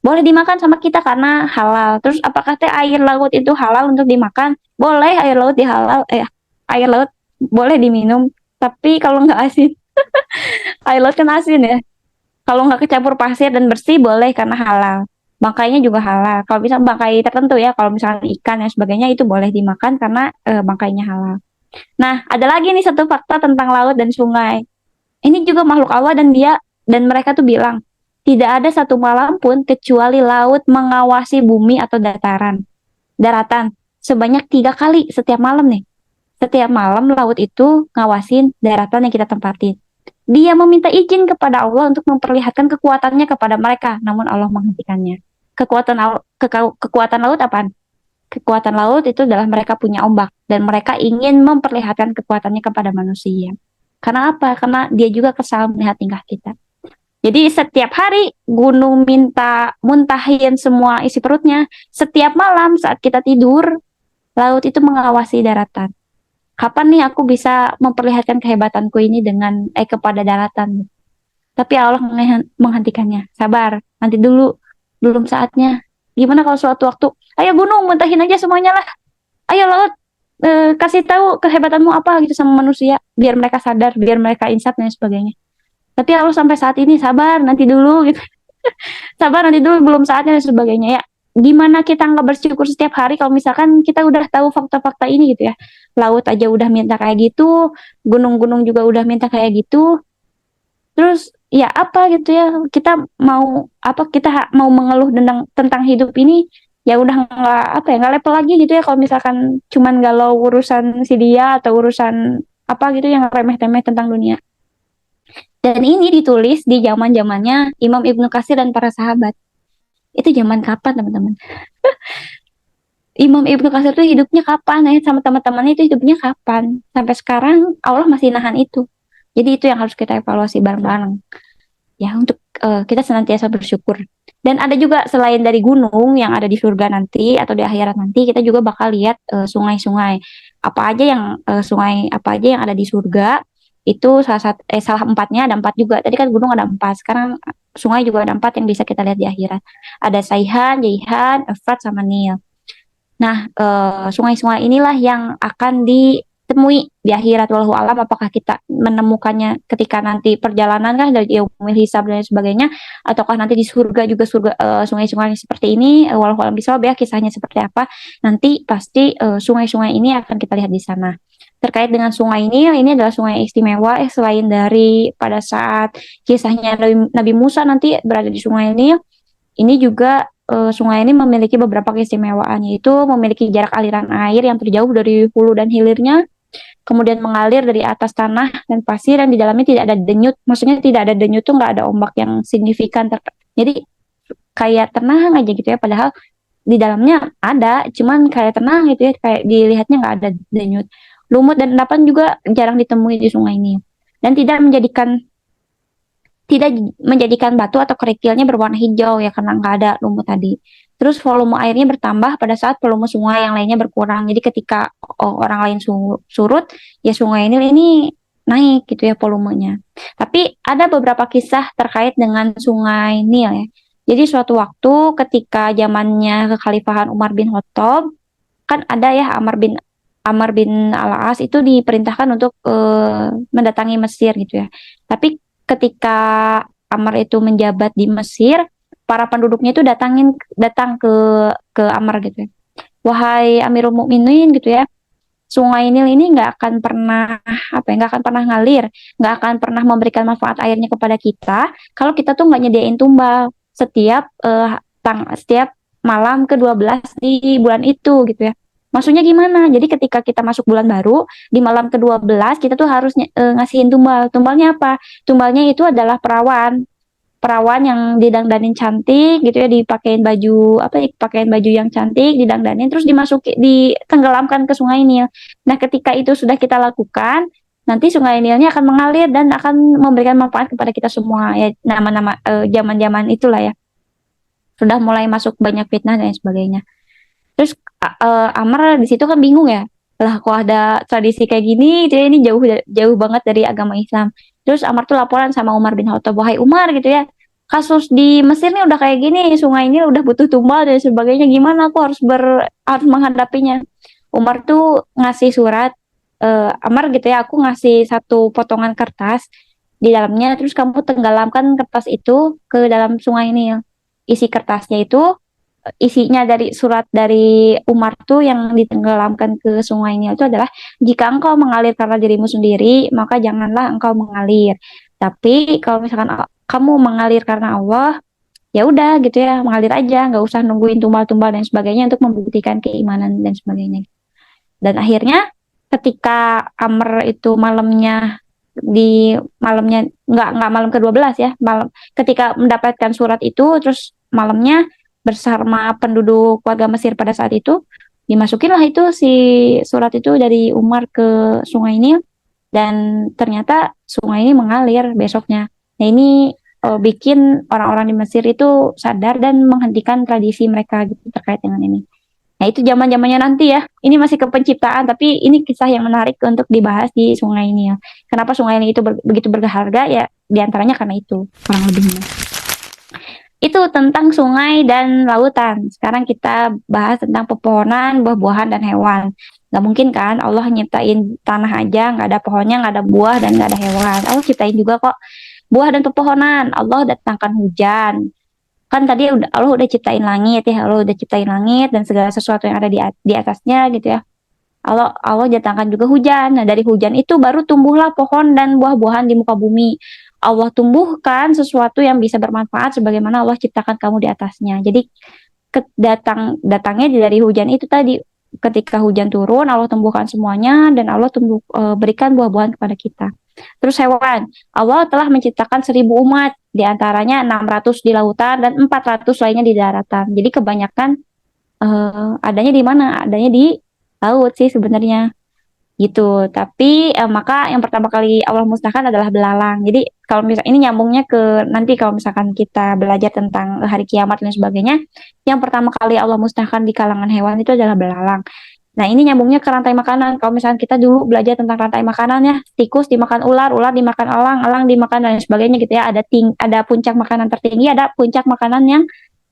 boleh dimakan sama kita karena halal. Terus apakah teh air laut itu halal untuk dimakan? Boleh, air laut boleh diminum. Tapi kalau nggak asin, air laut kan asin ya. Kalau nggak kecampur pasir dan bersih boleh karena halal. Bangkainya juga halal. Kalau bisa bangkai tertentu ya, kalau misalnya ikan dan sebagainya itu boleh dimakan karena bangkainya halal. Nah, ada lagi nih satu fakta tentang laut dan sungai. Ini juga makhluk Allah dan mereka tuh bilang, tidak ada satu malam pun kecuali laut mengawasi bumi atau daratan sebanyak 3 kali setiap malam nih. Setiap malam laut itu ngawasin daratan yang kita tempatin. Dia meminta izin kepada Allah untuk memperlihatkan kekuatannya kepada mereka, namun Allah menghentikannya. Kekuatan laut apaan? Kekuatan laut itu adalah mereka punya ombak dan mereka ingin memperlihatkan kekuatannya kepada manusia. Karena apa? Karena dia juga kesal melihat tingkah kita. Jadi setiap hari gunung minta muntahin semua isi perutnya. Setiap malam saat kita tidur, laut itu mengawasi daratan. Kapan nih aku bisa memperlihatkan kehebatanku ini kepada daratan? Tapi Allah menghentikannya. Sabar, nanti dulu, belum saatnya. Gimana kalau suatu waktu, ayo gunung muntahin aja semuanya lah. Ayo laut, kasih tahu kehebatanmu apa gitu sama manusia, biar mereka sadar, biar mereka insaf dan sebagainya. Tapi Allah sampai saat ini sabar, nanti dulu gitu. Sabar nanti dulu, belum saatnya dan sebagainya ya. Gimana kita nggak bersyukur setiap hari kalau misalkan kita udah tahu fakta-fakta ini gitu ya. Laut aja udah minta kayak gitu, gunung-gunung juga udah minta kayak gitu. Terus ya apa gitu ya, kita mau mengeluh tentang hidup ini, ya udah nggak level lagi gitu ya kalau misalkan cuman galau urusan si dia atau urusan apa gitu yang remeh-temeh tentang dunia. Dan ini ditulis di zaman-zamannya Imam Ibnu Katsir dan para sahabat. Itu zaman kapan, teman-teman? Imam Ibnu Katsir itu hidupnya kapan? Nah, sama teman-temannya itu hidupnya kapan? Sampai sekarang Allah masih nahan itu. Jadi itu yang harus kita evaluasi bareng-bareng. Ya, untuk kita senantiasa bersyukur. Dan ada juga selain dari gunung yang ada di surga nanti atau di akhirat nanti, kita juga bakal lihat sungai-sungai. Apa aja yang sungai apa aja yang ada di surga itu salah empatnya ada empat juga. Tadi kan gunung ada empat. Sekarang sungai juga ada empat yang bisa kita lihat di akhirat. Ada Saihan, Jaihan, Efrat, sama Nil. Nah, sungai-sungai inilah yang akan ditemui di akhirat. Wallahu alam apakah kita menemukannya ketika nanti perjalanan kan dari yaumil hisab dan sebagainya, ataukah nanti di surga juga surga sungai-sungai seperti ini. Wallahu alam bisawab ya, kisahnya seperti apa. Nanti pasti sungai-sungai ini akan kita lihat di sana. Terkait dengan sungai ini adalah sungai istimewa selain dari pada saat kisahnya Nabi Musa nanti berada di sungai ini juga sungai ini memiliki beberapa keistimewaan, yaitu memiliki jarak aliran air yang terjauh dari hulu dan hilirnya, kemudian mengalir dari atas tanah dan pasir yang di dalamnya tidak ada denyut. Maksudnya tidak ada denyut tuh nggak ada ombak yang signifikan. Jadi kayak tenang aja gitu ya, padahal di dalamnya ada, cuman kayak tenang gitu ya, kayak dilihatnya nggak ada denyut. Lumut dan endapan juga jarang ditemui di sungai ini. Dan tidak menjadikan batu atau kerikilnya berwarna hijau ya karena nggak ada lumut tadi. Terus volume airnya bertambah pada saat volume sungai yang lainnya berkurang. Jadi ketika orang lain surut, ya sungai ini naik gitu ya volumenya. Tapi ada beberapa kisah terkait dengan sungai Nil ya. Jadi suatu waktu ketika zamannya kekhalifahan Umar bin Khattab, kan ada ya Amr bin Al-As itu diperintahkan untuk mendatangi Mesir gitu ya. Tapi ketika Amr itu menjabat di Mesir, para penduduknya itu datang ke Amr gitu ya. Wahai Amirul Mukminin gitu ya, Sungai Nil ini nggak akan pernah nggak akan pernah ngalir, nggak akan pernah memberikan manfaat airnya kepada kita kalau kita tuh nggak nyediain tumbal setiap malam ke-12 di bulan itu gitu ya. Maksudnya gimana? Jadi ketika kita masuk bulan baru, di malam ke-12 kita tuh harus ngasihin tumbal. Tumbalnya apa? Tumbalnya itu adalah perawan. Perawan yang didangdanin cantik gitu ya, dipakein baju pakein baju yang cantik, didangdanin terus ditenggelamkan ke Sungai Nil. Nah, ketika itu sudah kita lakukan, nanti Sungai Nilnya akan mengalir dan akan memberikan manfaat kepada kita semua ya, nama-nama zaman-zaman itulah ya. Sudah mulai masuk banyak fitnah dan sebagainya. Terus Amr di situ kan bingung ya. Lah kok ada tradisi kayak gini gitu ya, ini jauh jauh banget dari agama Islam. Terus Amr tuh laporan sama Umar bin Khattab, "Wahai Umar gitu ya. Kasus di Mesir nih udah kayak gini, sungai ini udah butuh tumbal dan sebagainya. Gimana aku harus menghadapinya?" Umar tuh ngasih surat Amr gitu ya, aku ngasih satu potongan kertas di dalamnya, terus kamu tenggelamkan kertas itu ke dalam sungai ini. Isi kertasnya itu isinya dari surat dari Umar tuh yang ditenggelamkan ke sungai Nil itu adalah, jika engkau mengalir karena dirimu sendiri maka janganlah engkau mengalir, tapi kalau misalkan kamu mengalir karena Allah, ya udah gitu ya, mengalir aja, nggak usah nungguin tumbal-tumbal dan sebagainya untuk membuktikan keimanan dan sebagainya. Dan akhirnya ketika Amr itu malamnya nggak malam ke-12 ya, malam ketika mendapatkan surat itu, terus malamnya bersama penduduk warga Mesir pada saat itu dimasukinlah itu si surat itu dari Umar ke Sungai Nil, dan ternyata sungai ini mengalir besoknya. Nah, ini bikin orang-orang di Mesir itu sadar dan menghentikan tradisi mereka gitu terkait dengan ini. Nah, itu zaman-zamannya nanti ya. Ini masih ke penciptaan, tapi ini kisah yang menarik untuk dibahas di Sungai Nil. Kenapa Sungai Nil itu begitu berharga? Ya, diantaranya karena itu, kurang lebihnya. Itu tentang sungai dan lautan. Sekarang kita bahas tentang pepohonan, buah-buahan, dan hewan. Gak mungkin kan Allah nyiptain tanah aja, gak ada pohonnya, gak ada buah, dan gak ada hewan. Allah ciptain juga kok buah dan pepohonan. Allah datangkan hujan. Kan tadi Allah udah ciptain langit ya, Allah udah ciptain langit dan segala sesuatu yang ada di atasnya gitu ya. Allah datangkan juga hujan. Nah, dari hujan itu baru tumbuhlah pohon dan buah-buahan di muka bumi. Allah tumbuhkan sesuatu yang bisa bermanfaat sebagaimana Allah ciptakan kamu di atasnya. Jadi datangnya dari hujan itu tadi, ketika hujan turun, Allah tumbuhkan semuanya dan Allah berikan buah-buahan kepada kita. Terus hewan, Allah telah menciptakan 1.000 umat, diantaranya 600 di lautan dan 400 lainnya di daratan. Jadi kebanyakan adanya di mana? Adanya di laut sih sebenarnya gitu. Tapi maka yang pertama kali Allah musnahkan adalah belalang. Jadi kalau misalnya ini nyambungnya ke nanti kalau misalkan kita belajar tentang hari kiamat dan sebagainya, yang pertama kali Allah musnahkan di kalangan hewan itu adalah belalang. Nah, ini nyambungnya ke rantai makanan. Kalau misalnya kita dulu belajar tentang rantai makanannya, tikus dimakan ular, ular dimakan elang, elang dimakan dan sebagainya gitu ya. Ada puncak makanan tertinggi, ada puncak makanan yang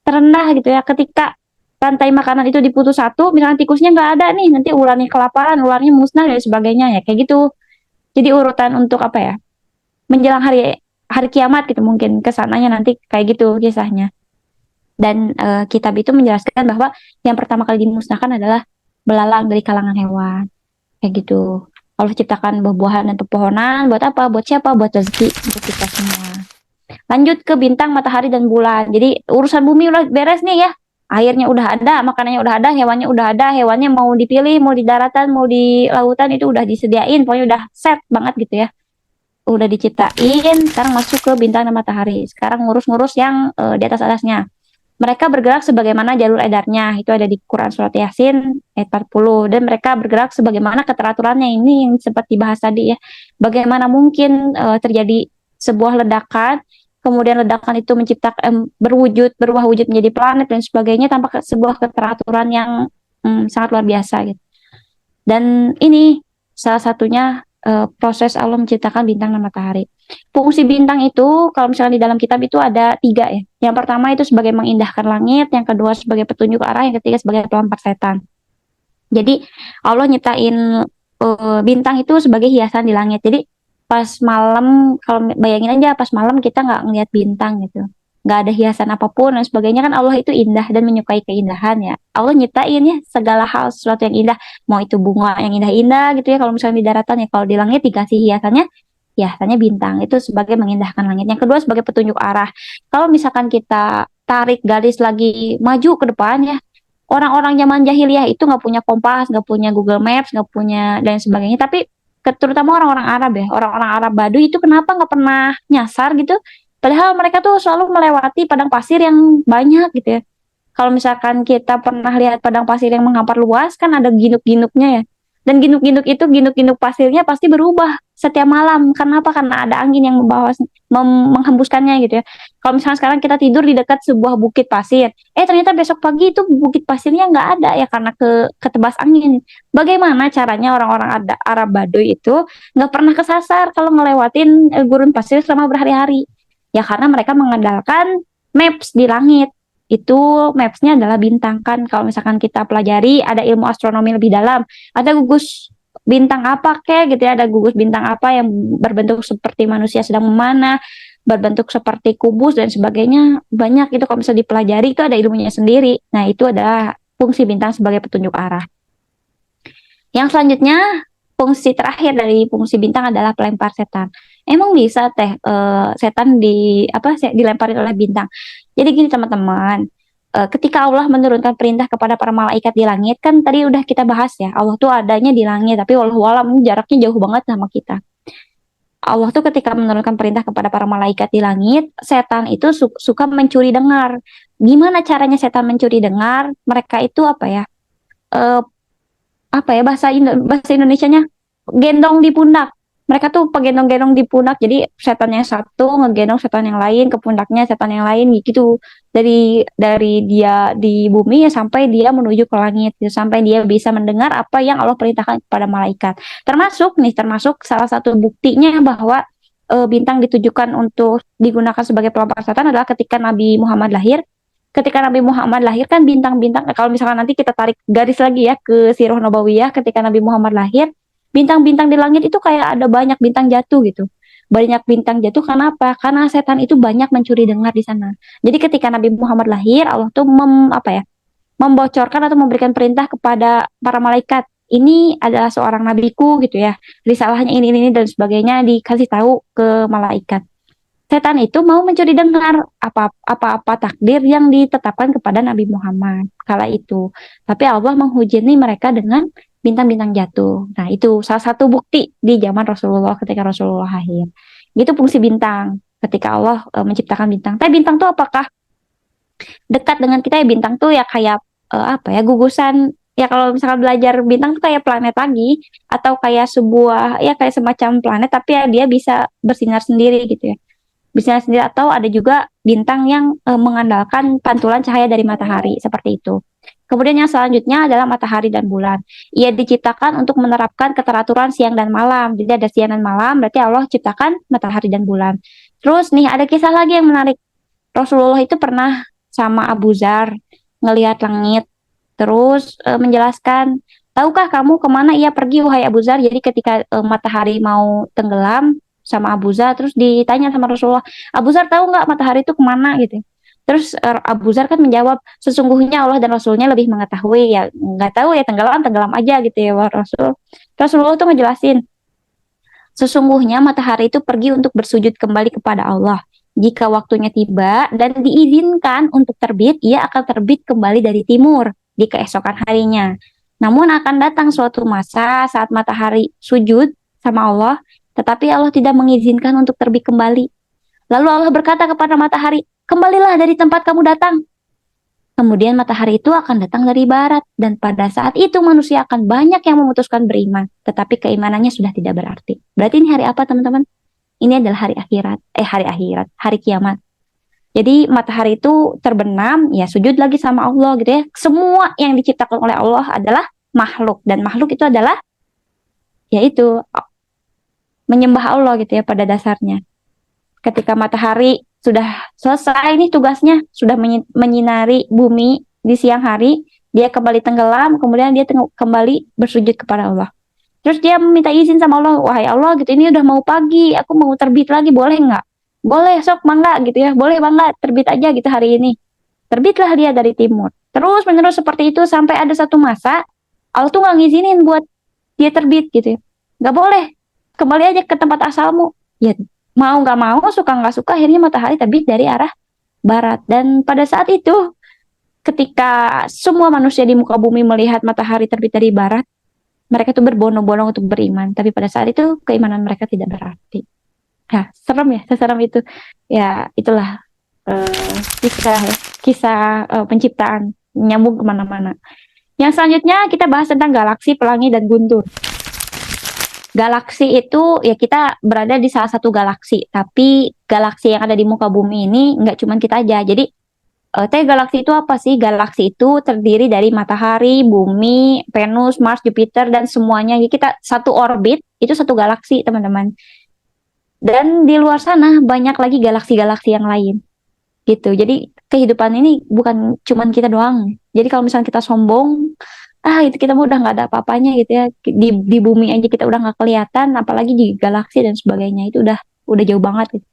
terendah gitu ya. Ketika rantai makanan itu diputus satu, misalnya tikusnya nggak ada nih, nanti ularnya kelaparan, ularnya musnah dan sebagainya ya kayak gitu. Jadi urutan untuk apa ya? Menjelang hari hari kiamat gitu mungkin kesananya nanti kayak gitu kisahnya. Dan kitab itu menjelaskan bahwa yang pertama kali dimusnahkan adalah belalang dari kalangan hewan. Kayak gitu. Allah ciptakan buah-buahan dan pepohonan buat apa? Buat siapa? Buat rezeki untuk kita semua. Lanjut ke bintang, matahari, dan bulan. Jadi urusan bumi udah beres nih ya. Airnya udah ada, makanannya udah ada, hewannya udah ada, hewannya mau dipilih, mau di daratan, mau di lautan itu udah disediain, pokoknya udah set banget gitu ya. Udah diciptain, sekarang masuk ke bintang dan matahari. Sekarang ngurus-ngurus yang di atas-atasnya. Mereka bergerak sebagaimana jalur edarnya. Itu ada di Quran Surat Yasin ayat 40. Dan mereka bergerak sebagaimana keteraturannya. Ini yang sempat dibahas tadi ya. Bagaimana mungkin terjadi sebuah ledakan, kemudian ledakan itu berubah wujud menjadi planet dan sebagainya tanpa sebuah keteraturan yang sangat luar biasa gitu. Dan ini salah satunya proses Allah menciptakan bintang dan matahari. Fungsi bintang itu, kalau misalnya di dalam kitab itu ada 3 ya. Yang pertama itu sebagai mengindahkan langit, yang kedua sebagai petunjuk arah, yang ketiga sebagai pelempar setan. Jadi Allah nyiptain bintang itu sebagai hiasan di langit. Jadi pas malam, kalau bayangin aja pas malam kita nggak ngeliat bintang gitu, nggak ada hiasan apapun dan sebagainya, kan Allah itu indah dan menyukai keindahan ya. Allah nyiptain ya segala hal sesuatu yang indah, mau itu bunga yang indah-indah gitu ya kalau misalnya di daratan ya, kalau di langit dikasih hiasannya, hiasannya bintang itu sebagai mengindahkan langit. Yang kedua sebagai petunjuk arah. Kalau misalkan kita tarik garis lagi maju ke depan ya, orang-orang zaman jahiliyah itu nggak punya kompas, nggak punya Google Maps, nggak punya dan sebagainya. Tapi terutama orang-orang Arab ya, orang-orang Arab Baduy itu kenapa nggak pernah nyasar gitu? Padahal mereka tuh selalu melewati padang pasir yang banyak gitu ya. Kalau misalkan kita pernah lihat padang pasir yang menghampar luas, kan ada ginuk-ginuknya ya. Dan ginuk-ginuk pasirnya pasti berubah setiap malam. Karena apa? Karena ada angin yang menghembuskannya gitu ya. Kalau misalkan sekarang kita tidur di dekat sebuah bukit pasir, ternyata besok pagi itu bukit pasirnya nggak ada ya karena ketebas angin. Bagaimana caranya orang-orang Arab Baduy itu nggak pernah kesasar kalau ngelewatin gurun pasir selama berhari-hari? Ya karena mereka mengandalkan maps di langit. Itu mapsnya adalah bintang kan. Kalau misalkan kita pelajari ada ilmu astronomi lebih dalam, ada gugus bintang apa kek gitu ya, ada gugus bintang apa yang berbentuk seperti manusia sedang memanah, berbentuk seperti kubus dan sebagainya, banyak itu kalau misalnya dipelajari itu ada ilmunya sendiri. Nah itu adalah fungsi bintang sebagai petunjuk arah. Yang selanjutnya, fungsi terakhir dari fungsi bintang adalah pelempar setan. Emang bisa setan dilemparin oleh bintang. Jadi gini teman-teman, ketika Allah menurunkan perintah kepada para malaikat di langit, kan tadi udah kita bahas ya, Allah tuh adanya di langit, tapi wallahu alam jaraknya jauh banget sama kita. Allah tuh ketika menurunkan perintah kepada para malaikat di langit, setan itu suka mencuri dengar. Gimana caranya setan mencuri dengar? Mereka itu apa ya? Eh, bahasa Indonesianya gendong di pundak. Mereka tuh pegendong-gendong di pundak. Jadi setan yang satu ngegendong setan yang lain ke pundaknya setan yang lain gitu. Dari dia di bumi ya sampai dia menuju ke langit gitu, sampai dia bisa mendengar apa yang Allah perintahkan kepada malaikat. Termasuk salah satu buktinya bahwa bintang ditujukan untuk digunakan sebagai pelempar setan adalah ketika Nabi Muhammad lahir. Ketika Nabi Muhammad lahir kan bintang-bintang, kalau misalkan nanti kita tarik garis lagi ya ke Sirah Nabawiyah, ketika Nabi Muhammad lahir, bintang-bintang di langit itu kayak ada banyak bintang jatuh gitu. Banyak bintang jatuh karena apa? Karena setan itu banyak mencuri dengar di sana. Jadi ketika Nabi Muhammad lahir, Allah tuh membocorkan atau memberikan perintah kepada para malaikat. Ini adalah seorang nabiku gitu ya. Risalahnya ini dan sebagainya dikasih tahu ke malaikat. setan itu mau mencuri dengar apa-apa takdir yang ditetapkan kepada Nabi Muhammad kala itu. Tapi Allah menghujani mereka dengan bintang-bintang jatuh. Nah, itu salah satu bukti di zaman Rasulullah ketika Rasulullah lahir. Itu fungsi bintang ketika Allah menciptakan bintang. Tapi bintang tuh apakah dekat dengan kita ya? Bintang tuh ya kayak apa ya, gugusan ya, kalau misalkan belajar bintang tuh kayak planet lagi, atau kayak sebuah ya kayak semacam planet tapi ya dia bisa bersinar sendiri gitu ya, bersinar sendiri. Atau ada juga bintang yang mengandalkan pantulan cahaya dari matahari seperti itu. Kemudian yang selanjutnya adalah matahari dan bulan. Ia diciptakan untuk menerapkan keteraturan siang dan malam. Jadi ada siang dan malam, berarti Allah ciptakan matahari dan bulan. Terus nih ada kisah lagi yang menarik. Rasulullah itu pernah sama Abu Zar ngelihat langit, terus menjelaskan, tahukah kamu kemana ia pergi wahai Abu Zar? Jadi ketika matahari mau tenggelam sama Abu Zar, terus ditanya sama Rasulullah, Abu Zar tahu nggak matahari itu kemana gitu? Terus Abu Zar kan menjawab, sesungguhnya Allah dan Rasulnya lebih mengetahui. Ya nggak tahu ya, tenggelam tenggelam aja gitu ya wah Rasul. Rasulullah tuh ngejelasin, sesungguhnya matahari itu pergi untuk bersujud kembali kepada Allah. Jika waktunya tiba dan diizinkan untuk terbit, ia akan terbit kembali dari timur di keesokan harinya. Namun akan datang suatu masa saat matahari sujud sama Allah, tetapi Allah tidak mengizinkan untuk terbit kembali. Lalu Allah berkata kepada matahari, kembalilah dari tempat kamu datang. Kemudian matahari itu akan datang dari barat, dan pada saat itu manusia akan banyak yang memutuskan beriman, tetapi keimanannya sudah tidak berarti. Berarti ini hari apa teman-teman? Ini adalah hari kiamat. Jadi matahari itu terbenam, ya sujud lagi sama Allah gitu ya. Semua yang diciptakan oleh Allah adalah makhluk, dan makhluk itu adalah yaitu menyembah Allah gitu ya pada dasarnya. Ketika matahari sudah selesai nih tugasnya, sudah menyinari bumi di siang hari, dia kembali tenggelam, kemudian dia kembali bersujud kepada Allah. Terus dia meminta izin sama Allah, wahai Allah gitu, ini udah mau pagi, aku mau terbit lagi, boleh nggak? Boleh, sok mangga gitu ya, boleh bangga, terbit aja gitu hari ini. Terbitlah dia dari timur. Terus menerus seperti itu sampai ada satu masa, Allah tuh nggak ngizinin buat dia terbit gitu ya. Nggak boleh, kembali aja ke tempat asalmu. Ya mau nggak mau, suka nggak suka, akhirnya matahari terbit dari arah barat. Dan pada saat itu, ketika semua manusia di muka bumi melihat matahari terbit dari barat, mereka tuh berbondong-bondong untuk beriman. Tapi pada saat itu, keimanan mereka tidak berarti. Ya, serem ya, seserem itu. Ya, itulah kisah penciptaan, nyambung kemana-mana. Yang selanjutnya kita bahas tentang galaksi, pelangi, dan guntur. Galaksi itu ya kita berada di salah satu galaksi, tapi galaksi yang ada di muka bumi ini nggak cuma kita aja. Jadi galaksi itu apa sih? Galaksi itu terdiri dari matahari, bumi, Venus, Mars, Jupiter, dan semuanya. Jadi kita satu orbit itu satu galaksi teman-teman. Dan di luar sana banyak lagi galaksi-galaksi yang lain gitu. Jadi kehidupan ini bukan cuman kita doang. Jadi kalau misalnya kita sombong, itu kita udah nggak ada apa-apanya gitu ya, di bumi aja kita udah nggak kelihatan, apalagi di galaksi dan sebagainya, itu udah jauh banget gitu.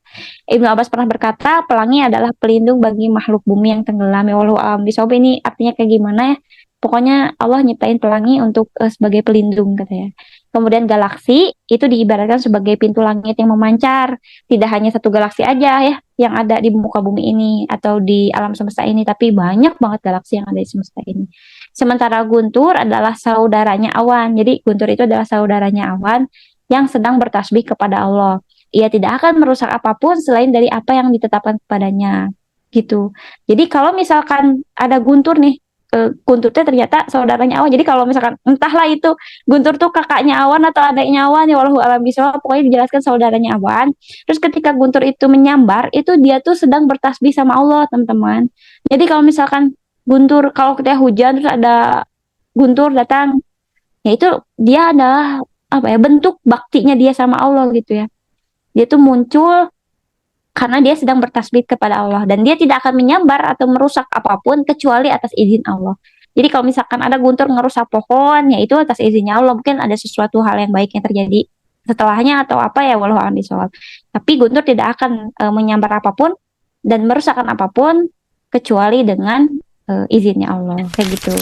Ibnu Abbas pernah berkata, pelangi adalah pelindung bagi makhluk bumi yang tenggelam. Ya wallahu a'lam bishawab, ini artinya kayak gimana ya, pokoknya Allah nyiptain pelangi untuk sebagai pelindung katanya. Kemudian galaksi itu diibaratkan sebagai pintu langit yang memancar. Tidak hanya satu galaksi aja ya yang ada di muka bumi ini atau di alam semesta ini, tapi banyak banget galaksi yang ada di semesta ini. Sementara guntur adalah saudaranya awan. Jadi guntur itu adalah saudaranya awan yang sedang bertasbih kepada Allah. Ia tidak akan merusak apapun selain dari apa yang ditetapkan kepadanya. Gitu. Jadi kalau misalkan ada guntur nih, guntur itu ternyata saudaranya awan. Jadi kalau misalkan entahlah itu guntur tuh kakaknya awan atau adiknya awan, ya wallahu a'lam bishawab, pokoknya dijelaskan saudaranya awan. Terus ketika guntur itu menyambar, itu dia tuh sedang bertasbih sama Allah, teman-teman. Jadi kalau misalkan guntur, kalau kita hujan terus ada guntur datang, ya itu dia adalah apa ya, bentuk baktinya dia sama Allah gitu ya. Dia tuh muncul karena dia sedang bertasbih kepada Allah, dan dia tidak akan menyambar atau merusak apapun kecuali atas izin Allah. Jadi kalau misalkan ada guntur ngerusak pohon, ya itu atas izinnya Allah. Mungkin ada sesuatu hal yang baik yang terjadi setelahnya atau apa, ya wallahu a'lam bishawab. Tapi guntur tidak akan menyambar apapun dan merusakkan apapun kecuali dengan izinnya Allah, kayak gitu.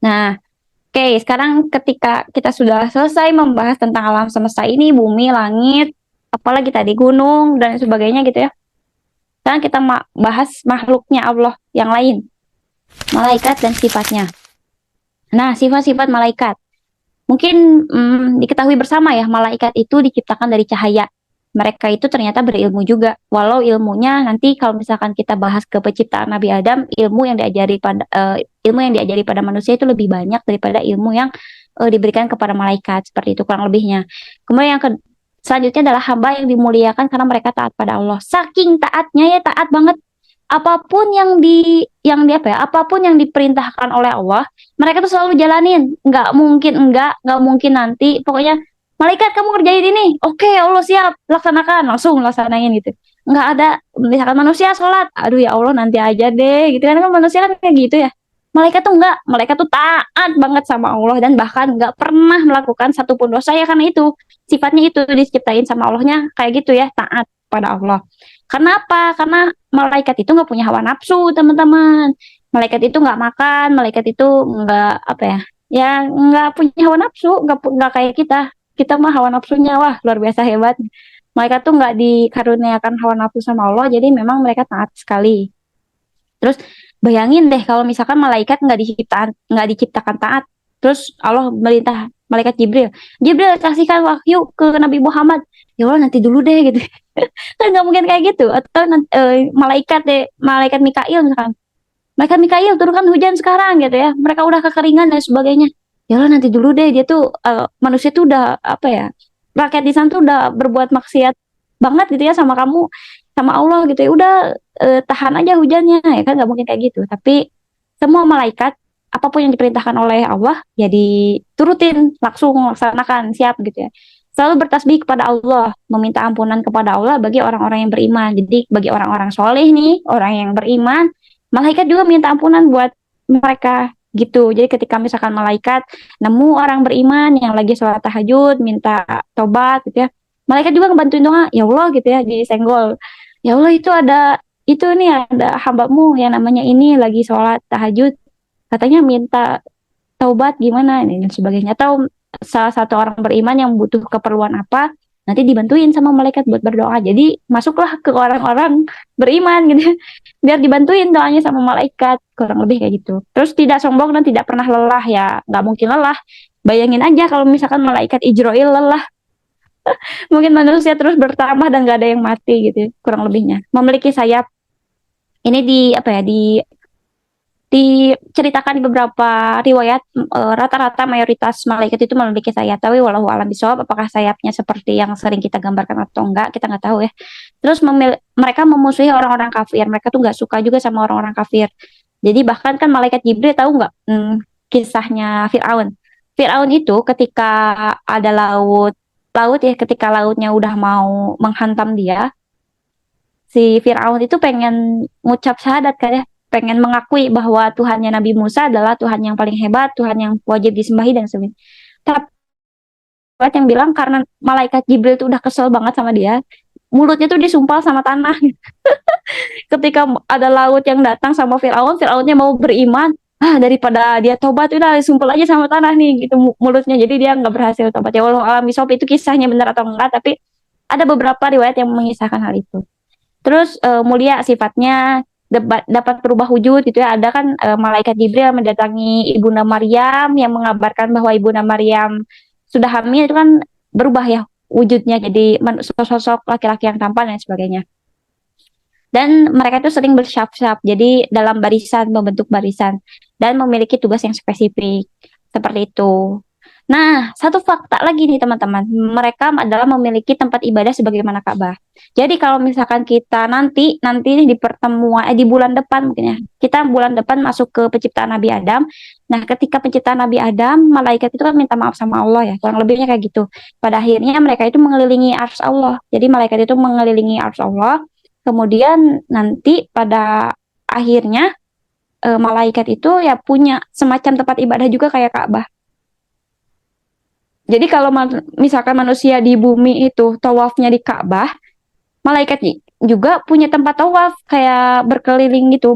Nah, oke, sekarang ketika kita sudah selesai membahas tentang alam semesta ini, bumi, langit, apalagi tadi gunung dan sebagainya gitu ya. Sekarang kita bahas makhluknya Allah yang lain, malaikat dan sifatnya. Nah, sifat-sifat malaikat. Mungkin diketahui bersama ya, malaikat itu diciptakan dari cahaya. Mereka itu ternyata berilmu juga. Walau ilmunya nanti kalau misalkan kita bahas ke penciptaan Nabi Adam, ilmu yang diajari pada manusia itu lebih banyak daripada ilmu yang diberikan kepada malaikat. Seperti itu kurang lebihnya. Kemudian selanjutnya adalah hamba yang dimuliakan karena mereka taat pada Allah. Saking taatnya ya, taat banget. Apapun yang diperintahkan oleh Allah, mereka tuh selalu jalanin. Nggak mungkin nanti pokoknya malaikat kamu kerjain ini, oke Allah siap, laksanakan, langsung laksanain gitu. Nggak ada misalkan manusia sholat, aduh ya Allah nanti aja deh gitu kan, manusia kan kayak gitu ya. Malaikat tuh enggak, malaikat tuh taat banget sama Allah dan bahkan nggak pernah melakukan satupun dosa ya, karena itu sifatnya itu diciptain sama Allahnya kayak gitu ya, taat pada Allah. Kenapa? Karena malaikat itu nggak punya hawa nafsu, teman-teman. Malaikat itu nggak makan, malaikat itu nggak apa ya, ya nggak punya hawa nafsu, nggak kayak kita. Kita mah hawa nafsunya wah luar biasa hebat. Malaikat tuh nggak dikaruniakan hawa nafsu sama Allah, jadi memang mereka taat sekali. Terus bayangin deh kalau misalkan malaikat nggak diciptakan taat, terus Allah merintah malaikat Jibril, Jibril kasihkan wahyu ke Nabi Muhammad. Ya Allah nanti dulu deh gitu. Kan nggak mungkin kayak gitu. Atau malaikat Mikail misalkan, malaikat Mikail turunkan hujan sekarang gitu ya. Mereka udah kekeringan dan sebagainya. Ya Allah nanti dulu deh, dia tuh manusia tuh udah apa ya? Rakyat di sana tuh udah berbuat maksiat banget gitu ya sama kamu, sama Allah gitu ya. Udah tahan aja hujannya ya kan, nggak mungkin kayak gitu. Tapi semua malaikat apapun yang diperintahkan oleh Allah ya diturutin, langsung laksanakan, siap gitu ya. Selalu bertasbih kepada Allah, meminta ampunan kepada Allah bagi orang-orang yang beriman. Jadi bagi orang-orang soleh nih, orang yang beriman, malaikat juga minta ampunan buat mereka gitu. Jadi ketika misalkan malaikat nemu orang beriman yang lagi sholat tahajud, minta tobat gitu ya, malaikat juga ngebantuin doa, ya Allah gitu ya, disenggol. Ya Allah itu nih ada hambamu yang namanya ini lagi sholat tahajud, katanya minta taubat gimana ini dan sebagainya, atau salah satu orang beriman yang butuh keperluan apa nanti dibantuin sama malaikat buat berdoa, jadi masuklah ke orang-orang beriman gitu biar dibantuin doanya sama malaikat, kurang lebih kayak gitu. Terus tidak sombong dan tidak pernah lelah, ya nggak mungkin lelah. Bayangin aja kalau misalkan malaikat Ijroil lelah, mungkin manusia terus bertambah dan gak ada yang mati gitu, kurang lebihnya. Memiliki sayap ini diceritakan di beberapa riwayat, rata-rata mayoritas malaikat itu memiliki sayap, tapi walau alam bisawab apakah sayapnya seperti yang sering kita gambarkan atau enggak kita nggak tahu ya. Terus mereka memusuhi orang-orang kafir, mereka tuh nggak suka juga sama orang-orang kafir. Jadi bahkan kan malaikat Jibril tahu nggak kisahnya Fir'aun. Fir'aun itu ketika ada laut ya, ketika lautnya udah mau menghantam dia, si Fir'aun itu pengen ngucap syahadat kan ya, pengen mengakui bahwa Tuhannya Nabi Musa adalah Tuhan yang paling hebat, Tuhan yang wajib disembahi dan sebagainya. Tapi yang bilang karena malaikat Jibril itu udah kesel banget sama dia, mulutnya tuh disumpal sama tanah. Ketika ada laut yang datang sama Fir'aun, Fir'aunnya mau beriman, daripada dia tobat udah disumpal aja sama tanah nih gitu mulutnya, jadi dia nggak berhasil tobat. Ya Allah alam bisawab itu kisahnya benar atau enggak, tapi ada beberapa riwayat yang mengisahkan hal itu. Terus mulia sifatnya, dapat berubah wujud gitu ya. Ada kan malaikat Jibril mendatangi Ibunda Maryam yang mengabarkan bahwa Ibunda Maryam sudah hamil, itu kan berubah ya wujudnya jadi sosok laki-laki yang tampan dan sebagainya. Dan mereka itu sering bersyaf-syaf, jadi dalam barisan, membentuk barisan dan memiliki tugas yang spesifik seperti itu. Nah, satu fakta lagi nih teman-teman, mereka adalah memiliki tempat ibadah sebagaimana Ka'bah. Jadi kalau misalkan kita nanti nih di pertemuan di bulan depan mungkin ya, kita bulan depan masuk ke penciptaan Nabi Adam. Nah, ketika penciptaan Nabi Adam, malaikat itu kan minta maaf sama Allah ya, kurang lebihnya kayak gitu. Pada akhirnya mereka itu mengelilingi arsy Allah. Jadi malaikat itu mengelilingi arsy Allah. Kemudian nanti pada akhirnya malaikat itu ya punya semacam tempat ibadah juga kayak Ka'bah. Jadi kalau misalkan manusia di bumi itu tawafnya di Ka'bah, malaikat juga punya tempat tawaf kayak berkeliling gitu,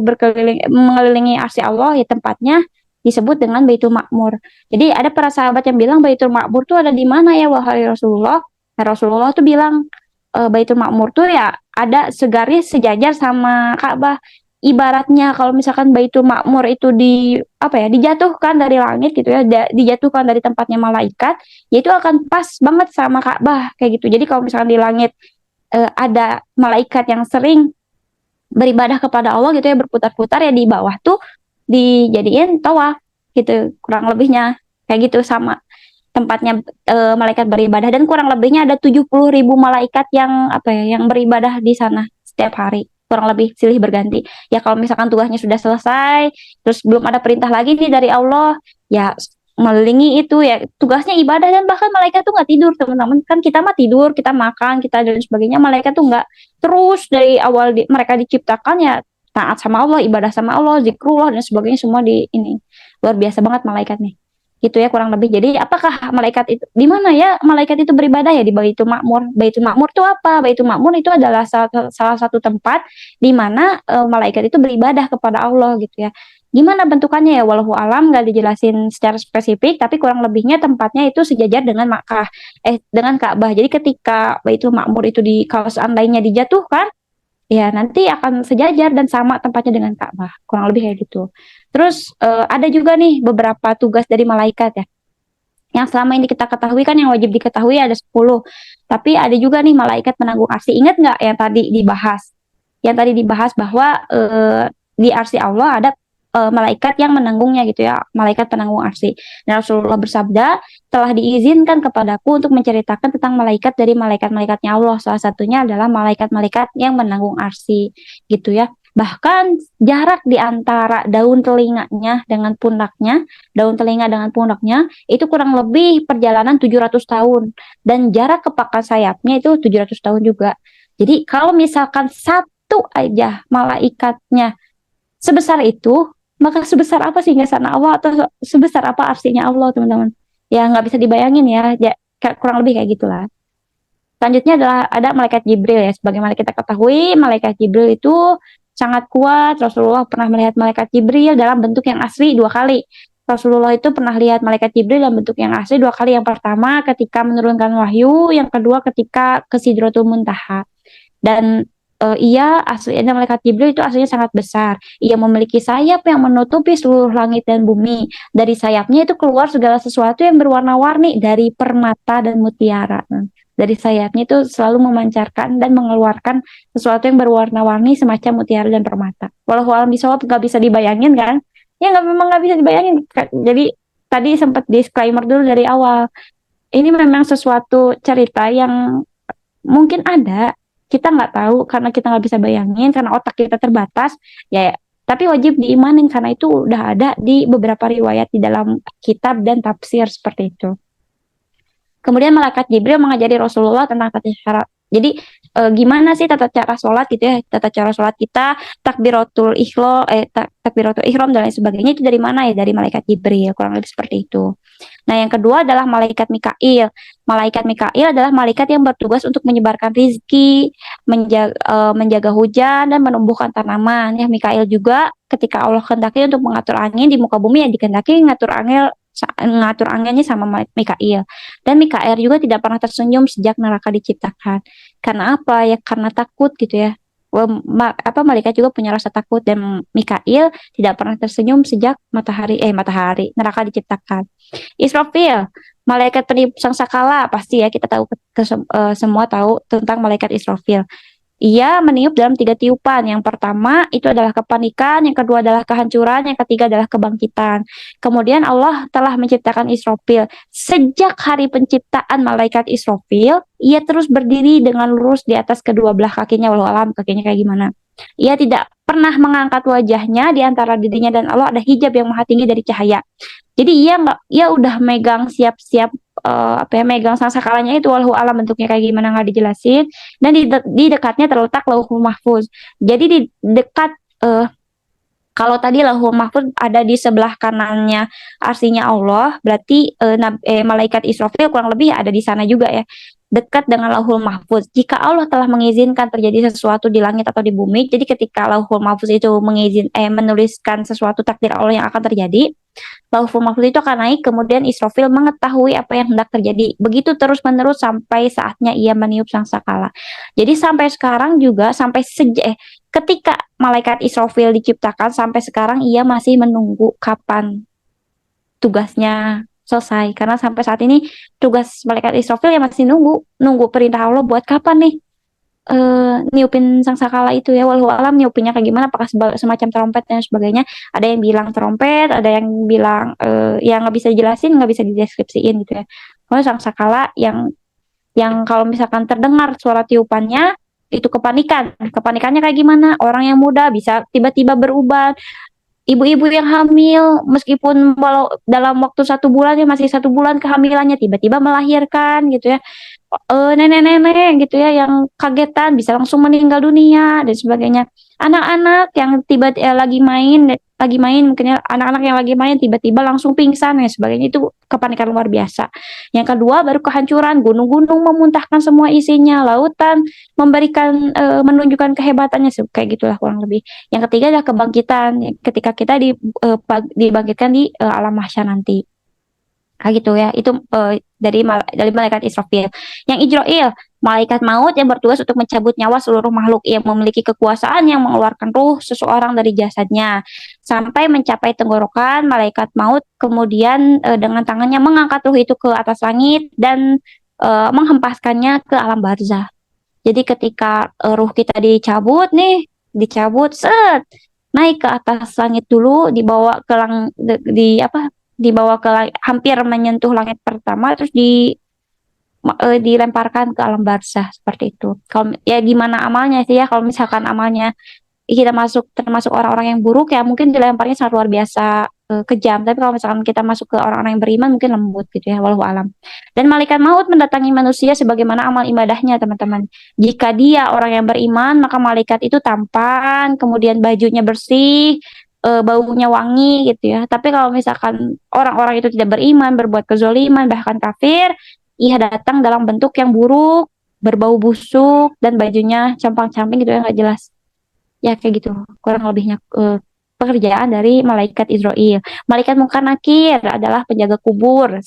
mengelilingi arsy Allah ya, tempatnya disebut dengan Baitul Ma'mur. Jadi ada para sahabat yang bilang Baitul Ma'mur tuh ada di mana ya wahai Rasulullah? Nah, Rasulullah tuh bilang Baitul Ma'mur tuh ya ada segaris sejajar sama Ka'bah. Ibaratnya kalau misalkan Baitul Ma'mur itu dijatuhkan dari langit gitu ya, dijatuhkan dari tempatnya malaikat, ya itu akan pas banget sama Ka'bah kayak gitu. Jadi kalau misalkan di langit ada malaikat yang sering beribadah kepada Allah gitu ya, berputar-putar, ya di bawah tuh dijadiin tawaf gitu, kurang lebihnya kayak gitu sama tempatnya malaikat beribadah. Dan kurang lebihnya ada 70.000 malaikat yang yang beribadah di sana setiap hari, kurang lebih silih berganti. Ya kalau misalkan tugasnya sudah selesai, terus belum ada perintah lagi nih dari Allah, ya melilingi itu ya tugasnya ibadah. Dan bahkan malaikat tuh nggak tidur teman-teman, kan kita mah tidur, kita makan, kita dan sebagainya. Malaikat tuh nggak, terus dari awal mereka diciptakan ya taat sama Allah, ibadah sama Allah, zikrullah dan sebagainya, semua di ini. Luar biasa banget malaikat nih gitu ya kurang lebih. Jadi apakah malaikat itu di mana ya malaikat itu beribadah? Ya di Baitul Ma'mur. Baitul Ma'mur itu apa? Baitul Ma'mur itu adalah salah satu tempat di mana malaikat itu beribadah kepada Allah gitu ya. Gimana bentukannya ya walau alam, nggak dijelasin secara spesifik, tapi kurang lebihnya tempatnya itu sejajar dengan Makkah, dengan Ka'bah. Jadi ketika Baitul Ma'mur itu kalau seandainya dijatuhkan, ya nanti akan sejajar dan sama tempatnya dengan Ka'bah, kurang lebih kayak gitu. Terus ada juga nih beberapa tugas dari malaikat ya, yang selama ini kita ketahui kan, yang wajib diketahui ada 10, tapi ada juga nih malaikat penanggung arsy. Ingat nggak yang tadi dibahas? Yang tadi dibahas bahwa di arsy Allah ada malaikat yang menanggungnya gitu ya, malaikat penanggung arsy. Dan Rasulullah bersabda, telah diizinkan kepadaku untuk menceritakan tentang malaikat dari malaikat-malaikatnya Allah. Salah satunya adalah malaikat-malaikat yang menanggung arsy gitu ya. Bahkan jarak di antara daun telinganya dengan pundaknya, daun telinga dengan pundaknya itu kurang lebih perjalanan 700 tahun. Dan jarak kepakan sayapnya itu 700 tahun juga. Jadi kalau misalkan satu aja malaikatnya sebesar itu, maka sebesar apa sih sana Allah, atau sebesar apa arsinya Allah, teman-teman? Ya nggak bisa dibayangin ya, kurang lebih kayak gitulah. Selanjutnya adalah ada malaikat Jibril ya. Sebagaimana kita ketahui, malaikat Jibril itu sangat kuat. Rasulullah pernah melihat malaikat Jibril dalam bentuk yang asli 2 kali. Rasulullah itu pernah lihat malaikat Jibril dalam bentuk yang asli 2 kali. Yang pertama ketika menurunkan wahyu, yang kedua ketika ke Sidratul Muntaha. Dan ia aslinya malaikat Jibril itu aslinya sangat besar. Ia memiliki sayap yang menutupi seluruh langit dan bumi. Dari sayapnya itu keluar segala sesuatu yang berwarna-warni dari permata dan mutiara. Dari sayapnya itu selalu memancarkan dan mengeluarkan sesuatu yang berwarna-warni semacam mutiara dan permata. Walau alam bisawab, nggak bisa dibayangin kan? Ya memang nggak bisa dibayangin. Jadi tadi sempat disclaimer dulu dari awal. Ini memang sesuatu cerita yang mungkin ada, kita nggak tahu karena kita nggak bisa bayangin karena otak kita terbatas ya. Tapi wajib diimanin karena itu udah ada di beberapa riwayat di dalam kitab dan tafsir seperti itu. Kemudian malaikat Jibril mengajari Rasulullah tentang tata cara. Jadi gimana sih tata cara sholat gitu ya, tata cara sholat kita, takbiratul ihram dan lain sebagainya, itu dari mana ya? Dari malaikat Jibril, kurang lebih seperti itu. Nah, yang kedua adalah malaikat Mikail. Malaikat Mikail adalah malaikat yang bertugas untuk menyebarkan rizki, menjaga hujan dan menumbuhkan tanaman. Ya, Mikail juga ketika Allah kehendaki untuk mengatur angin di muka bumi, ya dikehendaki ngatur anginnya sama Mikail. Dan Mikail juga tidak pernah tersenyum sejak neraka diciptakan. Karena apa? Ya karena takut gitu ya. Malaikat juga punya rasa takut, dan Mikail tidak pernah tersenyum sejak matahari neraka diciptakan. Israfil, malaikat peniup sangkakala, pasti ya kita tahu, semua tahu tentang malaikat Israfil. Ia meniup dalam 3 tiupan. Yang pertama itu adalah kepanikan, yang kedua adalah kehancuran, yang ketiga adalah kebangkitan. Kemudian Allah telah menciptakan Israfil. Sejak hari penciptaan malaikat Israfil, ia terus berdiri dengan lurus di atas kedua belah kakinya, walau alam kakinya kayak gimana. Ia tidak pernah mengangkat wajahnya, di antara dirinya dan Allah ada hijab yang maha tinggi dari cahaya. Jadi ia udah megang siap-siap megang sangsakalanya itu, walau alam bentuknya kayak gimana nggak dijelasin. Dan di dekatnya terletak Lauhul Mahfuz. Jadi di dekat kalau tadi Lauhul Mahfuz ada di sebelah kanannya arsinya Allah, berarti malaikat Israfil kurang lebih ada di sana juga ya. dekat dengan Lauhul Mahfuz. Jika Allah telah mengizinkan terjadi sesuatu di langit atau di bumi, jadi ketika Lauhul Mahfuz itu menuliskan sesuatu takdir Allah yang akan terjadi, Lauhul Mahfuz itu akan naik, kemudian Israfil mengetahui apa yang hendak terjadi. Begitu terus-menerus sampai saatnya ia meniup sangkakala. Jadi sampai sekarang juga, ketika malaikat Israfil diciptakan, sampai sekarang ia masih menunggu kapan tugasnya selesai. Karena sampai saat ini tugas malaikat Israfil ya masih nunggu perintah Allah buat kapan nih niupin sangkakala itu ya. Walau alam niupinnya kayak gimana, apakah semacam trompet dan sebagainya. Ada yang bilang trompet, ada yang bilang yang nggak bisa dijelasin, nggak bisa dideskripsiin gitu ya. Kalau sangkakala yang kalau misalkan terdengar suara tiupannya itu kepanikannya kayak gimana, orang yang muda bisa tiba-tiba berubah, ibu-ibu yang hamil meskipun walau dalam waktu 1 bulan ya masih 1 bulan kehamilannya tiba-tiba melahirkan gitu ya. Nenek-nenek gitu ya yang kagetan bisa langsung meninggal dunia dan sebagainya. Anak-anak yang lagi main mungkin ya, anak-anak yang lagi main tiba-tiba langsung pingsan dan sebagainya, itu kepanikan luar biasa. Yang kedua baru kehancuran, gunung-gunung memuntahkan semua isinya, lautan menunjukkan kehebatannya, kayak gitulah kurang lebih. Yang ketiga adalah kebangkitan, ketika kita dibangkitkan di alam mahsyar nanti. Kayak gitu ya. Itu dari malaikat Israfil. Yang Ijrail, malaikat maut yang bertugas untuk mencabut nyawa seluruh makhluk yang memiliki kekuasaan yang mengeluarkan ruh seseorang dari jasadnya sampai mencapai tenggorokan. Malaikat maut kemudian dengan tangannya mengangkat ruh itu ke atas langit dan menghempaskannya ke alam barzah. Jadi ketika ruh kita dicabut, set, naik ke atas langit dulu, dibawa ke dibawa ke hampir menyentuh langit pertama, terus dilemparkan ke alam barzah seperti itu. Kalau ya gimana amalnya sih ya, kalau misalkan amalnya kita termasuk orang-orang yang buruk ya mungkin dilemparnya sangat luar biasa kejam. Tapi kalau misalkan kita masuk ke orang-orang yang beriman mungkin lembut gitu ya, walau alam. Dan malaikat maut mendatangi manusia sebagaimana amal ibadahnya, teman-teman. Jika dia orang yang beriman, maka malaikat itu tampan, kemudian bajunya bersih, baunya wangi gitu ya. Tapi kalau misalkan orang-orang itu tidak beriman, berbuat kezoliman, bahkan kafir, ia datang dalam bentuk yang buruk, berbau busuk, dan bajunya compang-camping gitu ya, nggak jelas. Ya kayak gitu kurang lebihnya pekerjaan dari malaikat Israel. Malaikat Munkar Nakir adalah penjaga kubur,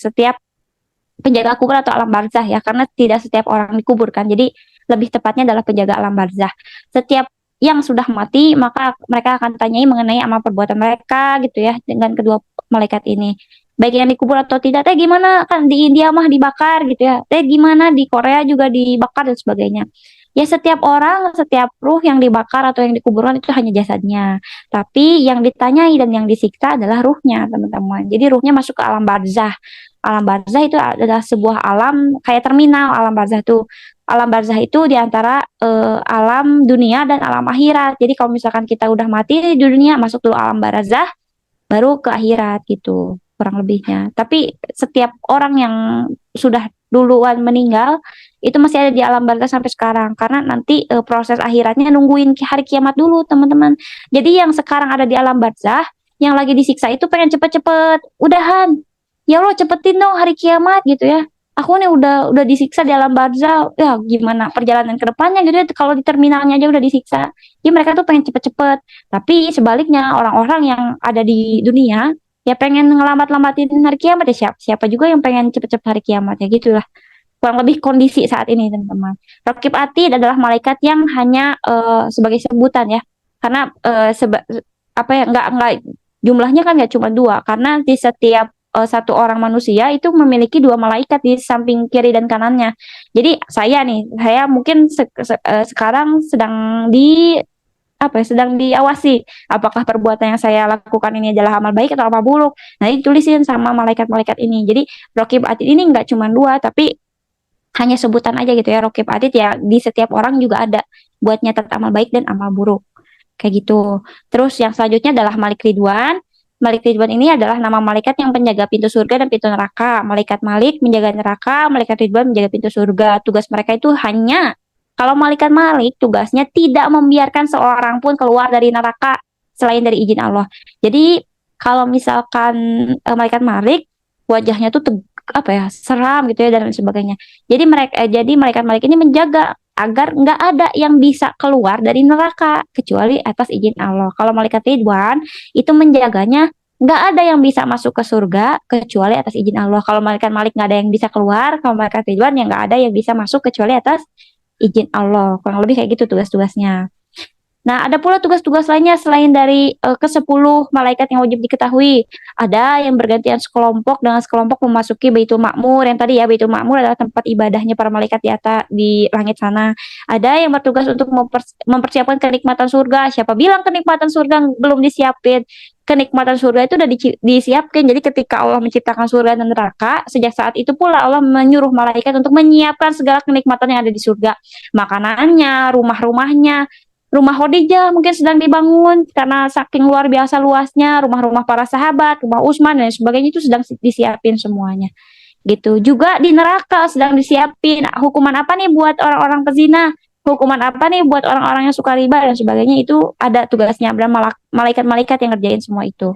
penjaga kubur atau alam barzah ya, karena tidak setiap orang dikuburkan. Jadi lebih tepatnya adalah penjaga alam barzah. Setiap yang sudah mati maka mereka akan tanyai mengenai amal perbuatan mereka gitu ya, dengan kedua malaikat ini. Baik yang dikubur atau tidak, gimana kan di India mah dibakar gitu ya, gimana di Korea juga dibakar dan sebagainya. Ya setiap orang, setiap ruh yang dibakar atau yang dikuburkan itu hanya jasadnya. Tapi yang ditanyai dan yang disiksa adalah ruhnya, teman-teman. Jadi ruhnya masuk ke alam barzah. Alam barzah itu adalah sebuah alam kayak terminal. Alam barzah itu diantara alam dunia dan alam akhirat. Jadi kalau misalkan kita udah mati di dunia, masuk dulu alam barzah, baru ke akhirat gitu kurang lebihnya. Tapi setiap orang yang sudah duluan meninggal itu masih ada di alam barzah sampai sekarang, karena nanti proses akhiratnya nungguin hari kiamat dulu, teman-teman. Jadi yang sekarang ada di alam barzah yang lagi disiksa itu pengen cepet-cepet udahan, ya Allah cepetin dong hari kiamat gitu ya, aku nih udah disiksa di alam barzah, ya gimana perjalanan ke depannya gitu ya, kalau di terminalnya aja udah disiksa. Jadi mereka tuh pengen cepet-cepet. Tapi sebaliknya orang-orang yang ada di dunia ya pengen ngelambat-lambatin hari kiamat ya, siapa juga yang pengen cepet-cepet hari kiamat ya, gitulah kurang lebih kondisi saat ini, teman-teman. Rakib Atid adalah malaikat yang hanya sebagai sebutan ya, karena apa ya, nggak jumlahnya kan nggak cuma dua, karena di setiap satu orang manusia itu memiliki dua malaikat di samping kiri dan kanannya. Jadi saya mungkin sekarang sedang diawasi apakah perbuatan yang saya lakukan ini adalah amal baik atau amal buruk. Nah, ditulisin sama malaikat-malaikat ini. Jadi Raqib Atid ini nggak cuma dua, tapi hanya sebutan aja gitu ya. Raqib Atid ya di setiap orang juga ada buat nyatet amal baik dan amal buruk. Kayak gitu. Terus yang selanjutnya adalah Malik Ridwan. Malik Ridwan ini adalah nama malaikat yang penjaga pintu surga dan pintu neraka. Malaikat Malik menjaga neraka, malaikat Ridwan menjaga pintu surga. Tugas mereka itu hanya, kalau malaikat Malik tugasnya tidak membiarkan seorang pun keluar dari neraka selain dari izin Allah. Jadi kalau misalkan malaikat Malik wajahnya tuh apa ya, seram gitu ya dan lain sebagainya. Jadi malaikat-malaikat ini menjaga agar nggak ada yang bisa keluar dari neraka kecuali atas izin Allah. Kalau malaikat Ridwan itu menjaganya nggak ada yang bisa masuk ke surga kecuali atas izin Allah. Kalau malaikat Malik nggak ada yang bisa keluar, kalau malaikat Ridwan yang nggak ada yang bisa masuk kecuali atas izin Allah. Kurang lebih kayak gitu tugas-tugasnya. Nah, ada pula tugas-tugas lainnya selain dari ke-10 malaikat yang wajib diketahui. Ada yang bergantian sekelompok dengan sekelompok memasuki Baitul Ma'mur. Yang tadi ya, Baitul Ma'mur adalah tempat ibadahnya para malaikat di atas di langit sana. Ada yang bertugas untuk mempersiapkan kenikmatan surga. Siapa bilang kenikmatan surga belum disiapin? Kenikmatan surga itu udah disiapkan. Jadi ketika Allah menciptakan surga dan neraka, sejak saat itu pula Allah menyuruh malaikat untuk menyiapkan segala kenikmatan yang ada di surga. Makanannya, rumah-rumahnya, rumah Khadijah mungkin sedang dibangun karena saking luar biasa luasnya, rumah-rumah para sahabat, rumah Utsman dan sebagainya itu sedang disiapin semuanya. Gitu. Juga di neraka sedang disiapin hukuman apa nih buat orang-orang pezina, hukuman apa nih buat orang-orang yang suka riba dan sebagainya, itu ada tugasnya, dan malaikat-malaikat yang ngerjain semua itu.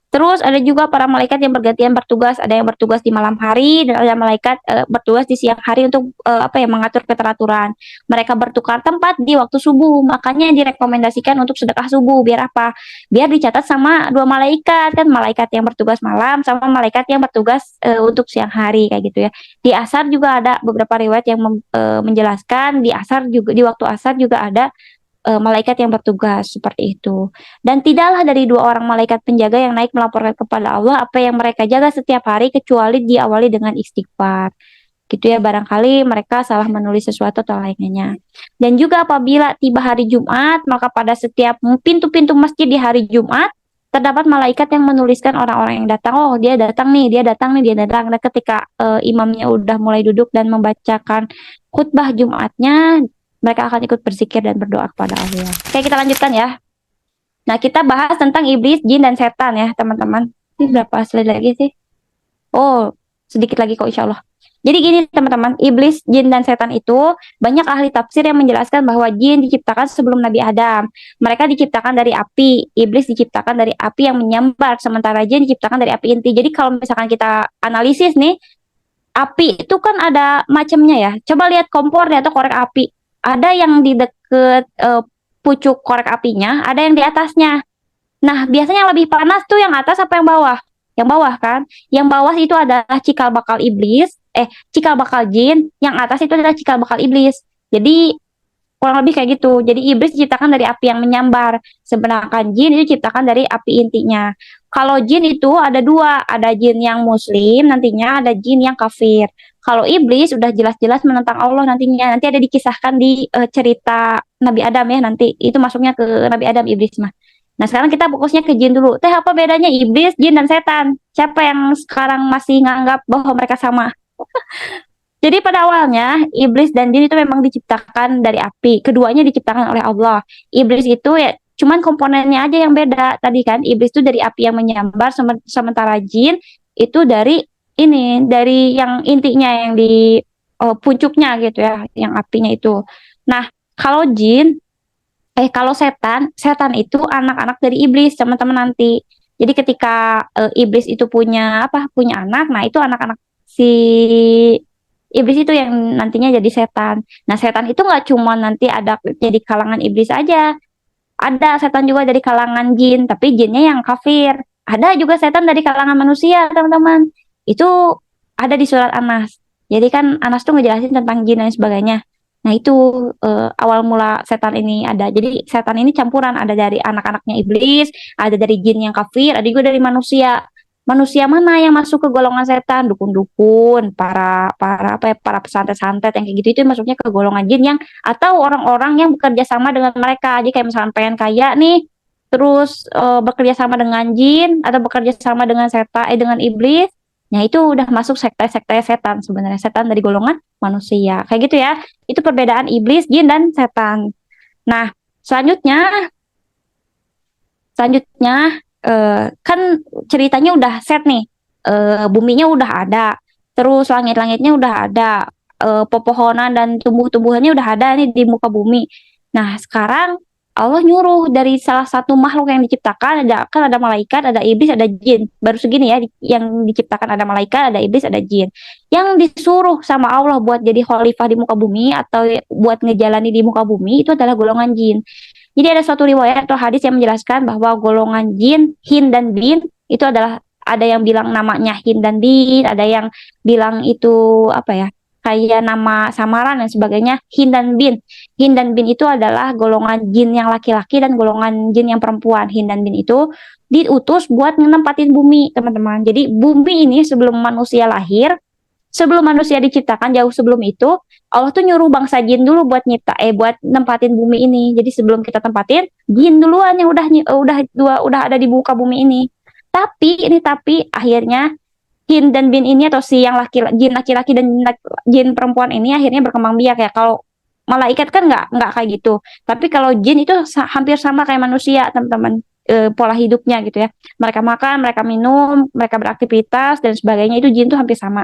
Terus ada juga para malaikat yang bergantian bertugas, ada yang bertugas di malam hari dan ada malaikat bertugas di siang hari untuk apa ya, mengatur keteraturan. Mereka bertukar tempat di waktu subuh, makanya direkomendasikan untuk sedekah subuh biar apa? Biar dicatat sama dua malaikat kan, malaikat yang bertugas malam sama malaikat yang bertugas untuk siang hari kayak gitu ya. Di asar juga ada beberapa riwayat yang menjelaskan di asar juga, di waktu asar juga ada malaikat yang bertugas seperti itu. Dan tidaklah dari dua orang malaikat penjaga yang naik melaporkan kepada Allah apa yang mereka jaga setiap hari kecuali diawali dengan istighfar. Gitu ya, barangkali mereka salah menulis sesuatu atau lainnya. Dan juga apabila tiba hari Jumat, maka pada setiap pintu-pintu masjid di hari Jumat terdapat malaikat yang menuliskan orang-orang yang datang. Oh, dia datang nih, dia datang nih, dia datang. Dan ketika imamnya udah mulai duduk dan membacakan khutbah Jumatnya, mereka akan ikut berzikir dan berdoa kepada Allah. Oke, kita lanjutkan ya. Nah, kita bahas tentang iblis, jin, dan setan ya, teman-teman. Ini berapa slide lagi sih? Oh, sedikit lagi kok insya Allah. Jadi gini teman-teman, iblis, jin, dan setan itu banyak ahli tafsir yang menjelaskan bahwa jin diciptakan sebelum Nabi Adam. Mereka diciptakan dari api, iblis diciptakan dari api yang menyambar, sementara jin diciptakan dari api inti. Jadi kalau misalkan kita analisis nih, api itu kan ada macamnya ya. Coba lihat kompor atau korek api. Ada yang di deket pucuk korek apinya, ada yang di atasnya. Nah, biasanya yang lebih panas tuh yang atas apa yang bawah? Yang bawah kan? Yang bawah itu adalah cikal bakal iblis, cikal bakal jin, yang atas itu adalah cikal bakal iblis. Jadi kurang lebih kayak gitu. Jadi iblis diciptakan dari api yang menyambar, sedangkan jin itu diciptakan dari api intinya. Kalau jin itu ada dua, ada jin yang muslim nantinya, ada jin yang kafir. Kalau iblis udah jelas-jelas menentang Allah nantinya. Nanti ada dikisahkan di cerita Nabi Adam ya, nanti itu masuknya ke Nabi Adam iblis mah. Nah, sekarang kita fokusnya ke jin dulu. Teh, apa bedanya iblis, jin, dan setan? Siapa yang sekarang masih nganggap bahwa mereka sama? Jadi pada awalnya iblis dan jin itu memang diciptakan dari api. Keduanya diciptakan oleh Allah. Iblis itu ya cuman komponennya aja yang beda. Tadi kan iblis itu dari api yang menyambar, sementara jin itu dari dari yang intinya, yang di puncuknya gitu ya, yang apinya itu. Nah, kalau kalau setan, setan itu anak-anak dari iblis, teman-teman nanti. Jadi ketika iblis itu punya punya anak, nah itu anak-anak si iblis itu yang nantinya jadi setan. Nah, setan itu nggak cuma nanti ada jadi kalangan iblis aja. Ada setan juga dari kalangan jin, tapi jinnya yang kafir. Ada juga setan dari kalangan manusia, teman-teman. Itu ada di surat Anas. Jadi kan Anas tuh ngejelasin tentang jin dan sebagainya. Nah, itu awal mula setan ini ada. Jadi setan ini campuran, ada dari anak-anaknya iblis, ada dari jin yang kafir, ada juga dari manusia. Manusia mana yang masuk ke golongan setan? Dukun-dukun, para pesantet-santet yang kayak gitu, itu masuknya ke golongan jin yang, atau orang-orang yang bekerja sama dengan mereka. Jadi kayak misalnya pengen kaya nih, terus bekerja sama dengan jin atau bekerja sama dengan setan, dengan iblis. Nah, itu udah masuk sekte-sekte setan sebenarnya. Setan dari golongan manusia. Kayak gitu ya. Itu perbedaan iblis, jin, dan setan. Nah, selanjutnya selanjutnya kan ceritanya udah set nih, buminya udah ada, terus langit-langitnya udah ada, pepohonan dan tumbuh-tumbuhannya udah ada nih di muka bumi. Nah, sekarang Allah nyuruh dari salah satu makhluk yang diciptakan, ada malaikat, ada iblis, ada jin. Baru segini ya yang diciptakan, ada malaikat, ada iblis, ada jin. Yang disuruh sama Allah buat jadi khalifah di muka bumi atau buat ngejalani di muka bumi itu adalah golongan jin. Jadi ada suatu riwayat atau hadis yang menjelaskan bahwa golongan jin, hin dan bin itu adalah, ada yang bilang namanya hin dan bin, ada yang bilang itu apa ya, kayak nama samaran dan sebagainya, hin dan bin. Hin dan bin itu adalah golongan jin yang laki-laki dan golongan jin yang perempuan. Hin dan bin itu diutus buat nempatin bumi, teman-teman. Jadi bumi ini sebelum manusia lahir, sebelum manusia diciptakan, jauh sebelum itu Allah tuh nyuruh bangsa jin dulu buat buat nempatin bumi ini. Jadi sebelum kita tempatin, jin duluan yang udah ada di muka bumi ini. Tapi akhirnya jin dan bin ini, atau si yang jin laki-laki dan jin perempuan ini akhirnya berkembang biak ya. Kalau malaikat kan nggak kayak gitu. Tapi kalau jin itu hampir sama kayak manusia, teman-teman. Pola hidupnya gitu ya. Mereka makan, mereka minum, mereka beraktivitas dan sebagainya, itu jin tuh hampir sama.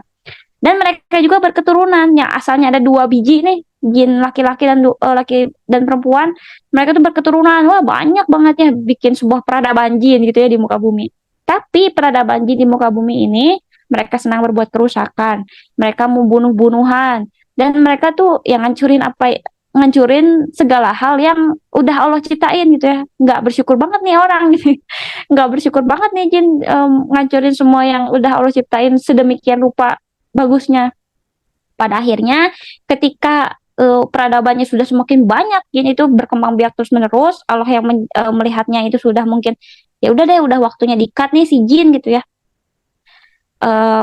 Dan mereka juga berketurunan yang asalnya ada 2 biji nih, jin laki-laki dan laki dan perempuan. Mereka tuh berketurunan, wah banyak banget ya, bikin sebuah peradaban jin gitu ya di muka bumi. Tapi peradaban jin di muka bumi ini, mereka senang berbuat kerusakan, mereka mau bunuh-bunuhan, dan mereka tuh yang ngancurin segala hal yang udah Allah ciptain gitu ya. Nggak bersyukur banget nih orang gitu. Nggak bersyukur banget nih jin, ngancurin semua yang udah Allah ciptain sedemikian rupa bagusnya. Pada akhirnya ketika peradabannya sudah semakin banyak, jin itu berkembang biak terus menerus, Allah yang melihatnya itu sudah mungkin, ya udah deh, udah waktunya di-cut nih si jin gitu ya.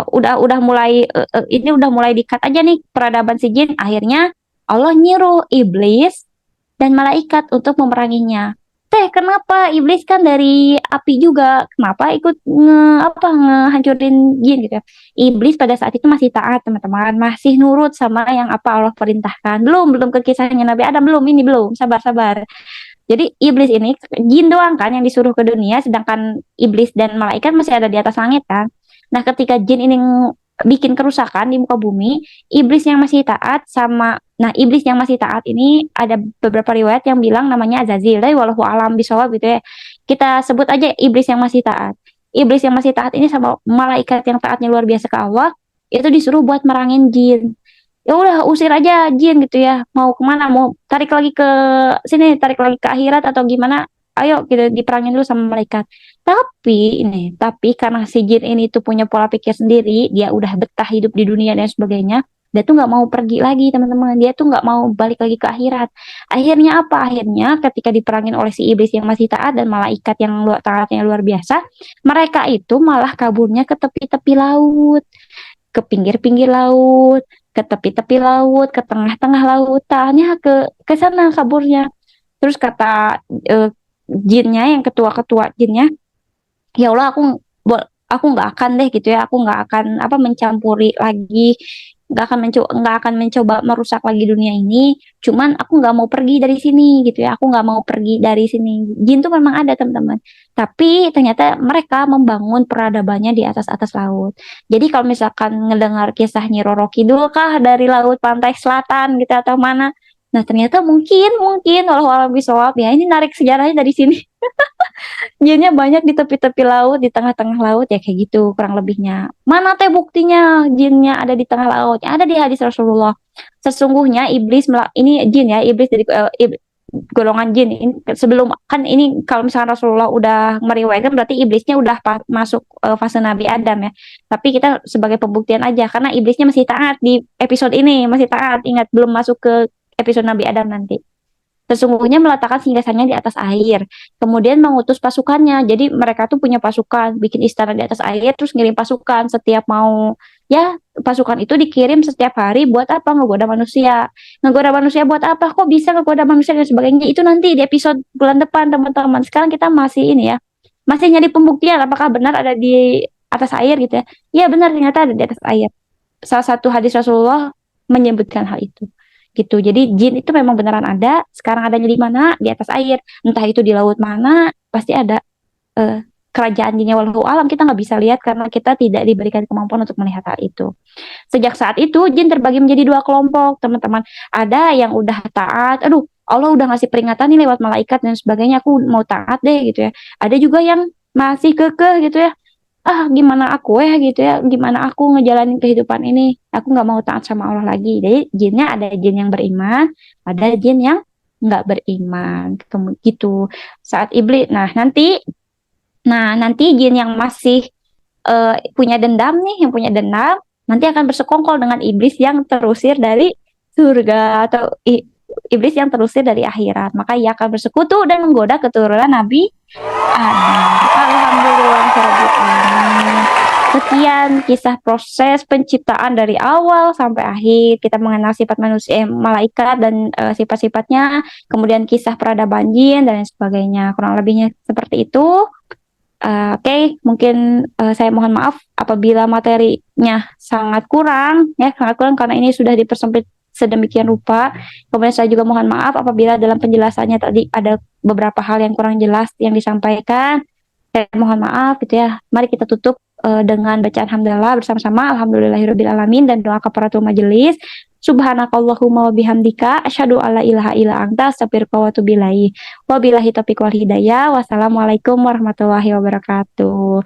Udah mulai ini udah mulai di-cut aja nih peradaban si jin. Akhirnya Allah nyuruh iblis dan malaikat untuk memeranginya. Kenapa iblis kan dari api juga, kenapa ikut ngehancurin jin gitu ya? Iblis pada saat itu masih taat, teman-teman, masih nurut sama yang apa Allah perintahkan. Belum ke kisahnya Nabi Adam, belum, sabar. Jadi iblis ini, jin doang kan yang disuruh ke dunia, sedangkan iblis dan malaikat masih ada di atas langit kan. Nah, ketika jin ini bikin kerusakan di muka bumi, iblis yang masih taat iblis yang masih taat ini ada beberapa riwayat yang bilang namanya Azazil, walau alam bisawab gitu ya. Kita sebut aja iblis yang masih taat. Iblis yang masih taat ini sama malaikat yang taatnya luar biasa ke Allah, itu disuruh buat merangin jin. Ya udah, usir aja jin gitu ya. Mau kemana? Mau tarik lagi ke sini, tarik lagi ke akhirat atau gimana? Ayo kita diperangin dulu sama malaikat. Tapi karena si jin ini tuh punya pola pikir sendiri, dia udah betah hidup di dunia dan sebagainya. Dia tuh nggak mau pergi lagi, teman-teman. Dia tuh nggak mau balik lagi ke akhirat. Akhirnya apa? Akhirnya ketika diperangin oleh si iblis yang masih taat dan malaikat yang taatnya luar biasa, mereka itu malah kaburnya ke tepi-tepi laut, ke pinggir-pinggir laut, ke tepi-tepi laut, ke tengah-tengah lautan, ya ke sana kaburnya. Terus kata jinnya, yang ketua-ketua jinnya, ya Allah, aku nggak akan deh gitu ya, aku nggak akan mencampuri lagi, nggak akan mencoba merusak lagi dunia ini, cuman aku nggak mau pergi dari sini gitu ya, aku nggak mau pergi dari sini. Jin tuh memang ada, teman-teman, tapi ternyata mereka membangun peradabannya di atas laut. Jadi kalau misalkan ngedengar kisah Nyi Roro Kidul kah dari laut pantai selatan gitu atau mana, nah ternyata mungkin walau alam bisawab ya, ini narik sejarahnya dari sini. Jinnya banyak di tepi-tepi laut, di tengah-tengah laut ya, kayak gitu kurang lebihnya. Mana teh buktinya jinnya ada di tengah laut? Yang ada di hadis Rasulullah. Sesungguhnya ini jin ya, iblis dari golongan jin. Ini, sebelum kan ini kalau misalkan Rasulullah udah meriwayatkan, berarti iblisnya udah masuk fase Nabi Adam ya. Tapi kita sebagai pembuktian aja, karena iblisnya masih taat di episode ini, masih taat. Ingat, belum masuk ke episode Nabi Adam nanti. Sesungguhnya meletakkan singgasannya di atas air, kemudian mengutus pasukannya. Jadi mereka tuh punya pasukan, bikin istana di atas air, terus ngirim pasukan setiap mau, ya pasukan itu dikirim setiap hari buat apa? Ngegoda manusia. Ngegoda manusia buat apa? Kok bisa ngegoda manusia dan sebagainya? Itu nanti di episode bulan depan, teman-teman. Sekarang kita masih ini ya, masih nyari pembuktian apakah benar ada di atas air gitu ya. Iya benar, ternyata ada di atas air. Salah satu hadis Rasulullah menyebutkan hal itu. Gitu. Jadi jin itu memang beneran ada. Sekarang adanya di mana? Di atas air. Entah itu di laut mana, pasti ada kerajaan jinnya, walau alam kita nggak bisa lihat karena kita tidak diberikan kemampuan untuk melihat hal itu. Sejak saat itu jin terbagi menjadi 2 kelompok, teman-teman. Ada yang udah taat, Allah udah ngasih peringatan nih lewat malaikat dan sebagainya, aku mau taat deh gitu ya. Ada juga yang masih kekeh gitu ya, gimana aku ya gitu ya, gimana aku ngejalanin kehidupan ini, aku nggak mau taat sama Allah lagi. Jadi jinnya ada jin yang beriman, ada jin yang nggak beriman gitu. Saat iblis, nanti jin yang masih punya dendam nih, yang punya dendam nanti akan bersekongkol dengan iblis yang terusir dari surga, atau iblis yang terusir dari akhirat. Maka ia akan bersekutu dan menggoda keturunan Nabi Adam. Alhamdulillahirobbilalamin. Sekian kisah proses penciptaan dari awal sampai akhir. Kita mengenal sifat manusia, malaikat dan sifat-sifatnya, kemudian kisah peradaban jin dan lain sebagainya. Kurang lebihnya seperti itu. Oke, mungkin saya mohon maaf apabila materinya sangat kurang, ya sangat kurang karena ini sudah dipersempit sedemikian rupa. Kemudian saya juga mohon maaf apabila dalam penjelasannya tadi ada beberapa hal yang kurang jelas yang disampaikan. Saya mohon maaf gitu ya. Mari kita tutup dengan bacaan hamdalah bersama-sama. Alhamdulillahirobbilalamin dan doa kafaratul majelis. Subhanakallahumma wa bihamdika asyhadu alla ilaha illa anta astaghfiruka wa atubu ilaik. Wabillahi taufiq wal hidayah. Wassalamualaikum warahmatullahi wabarakatuh.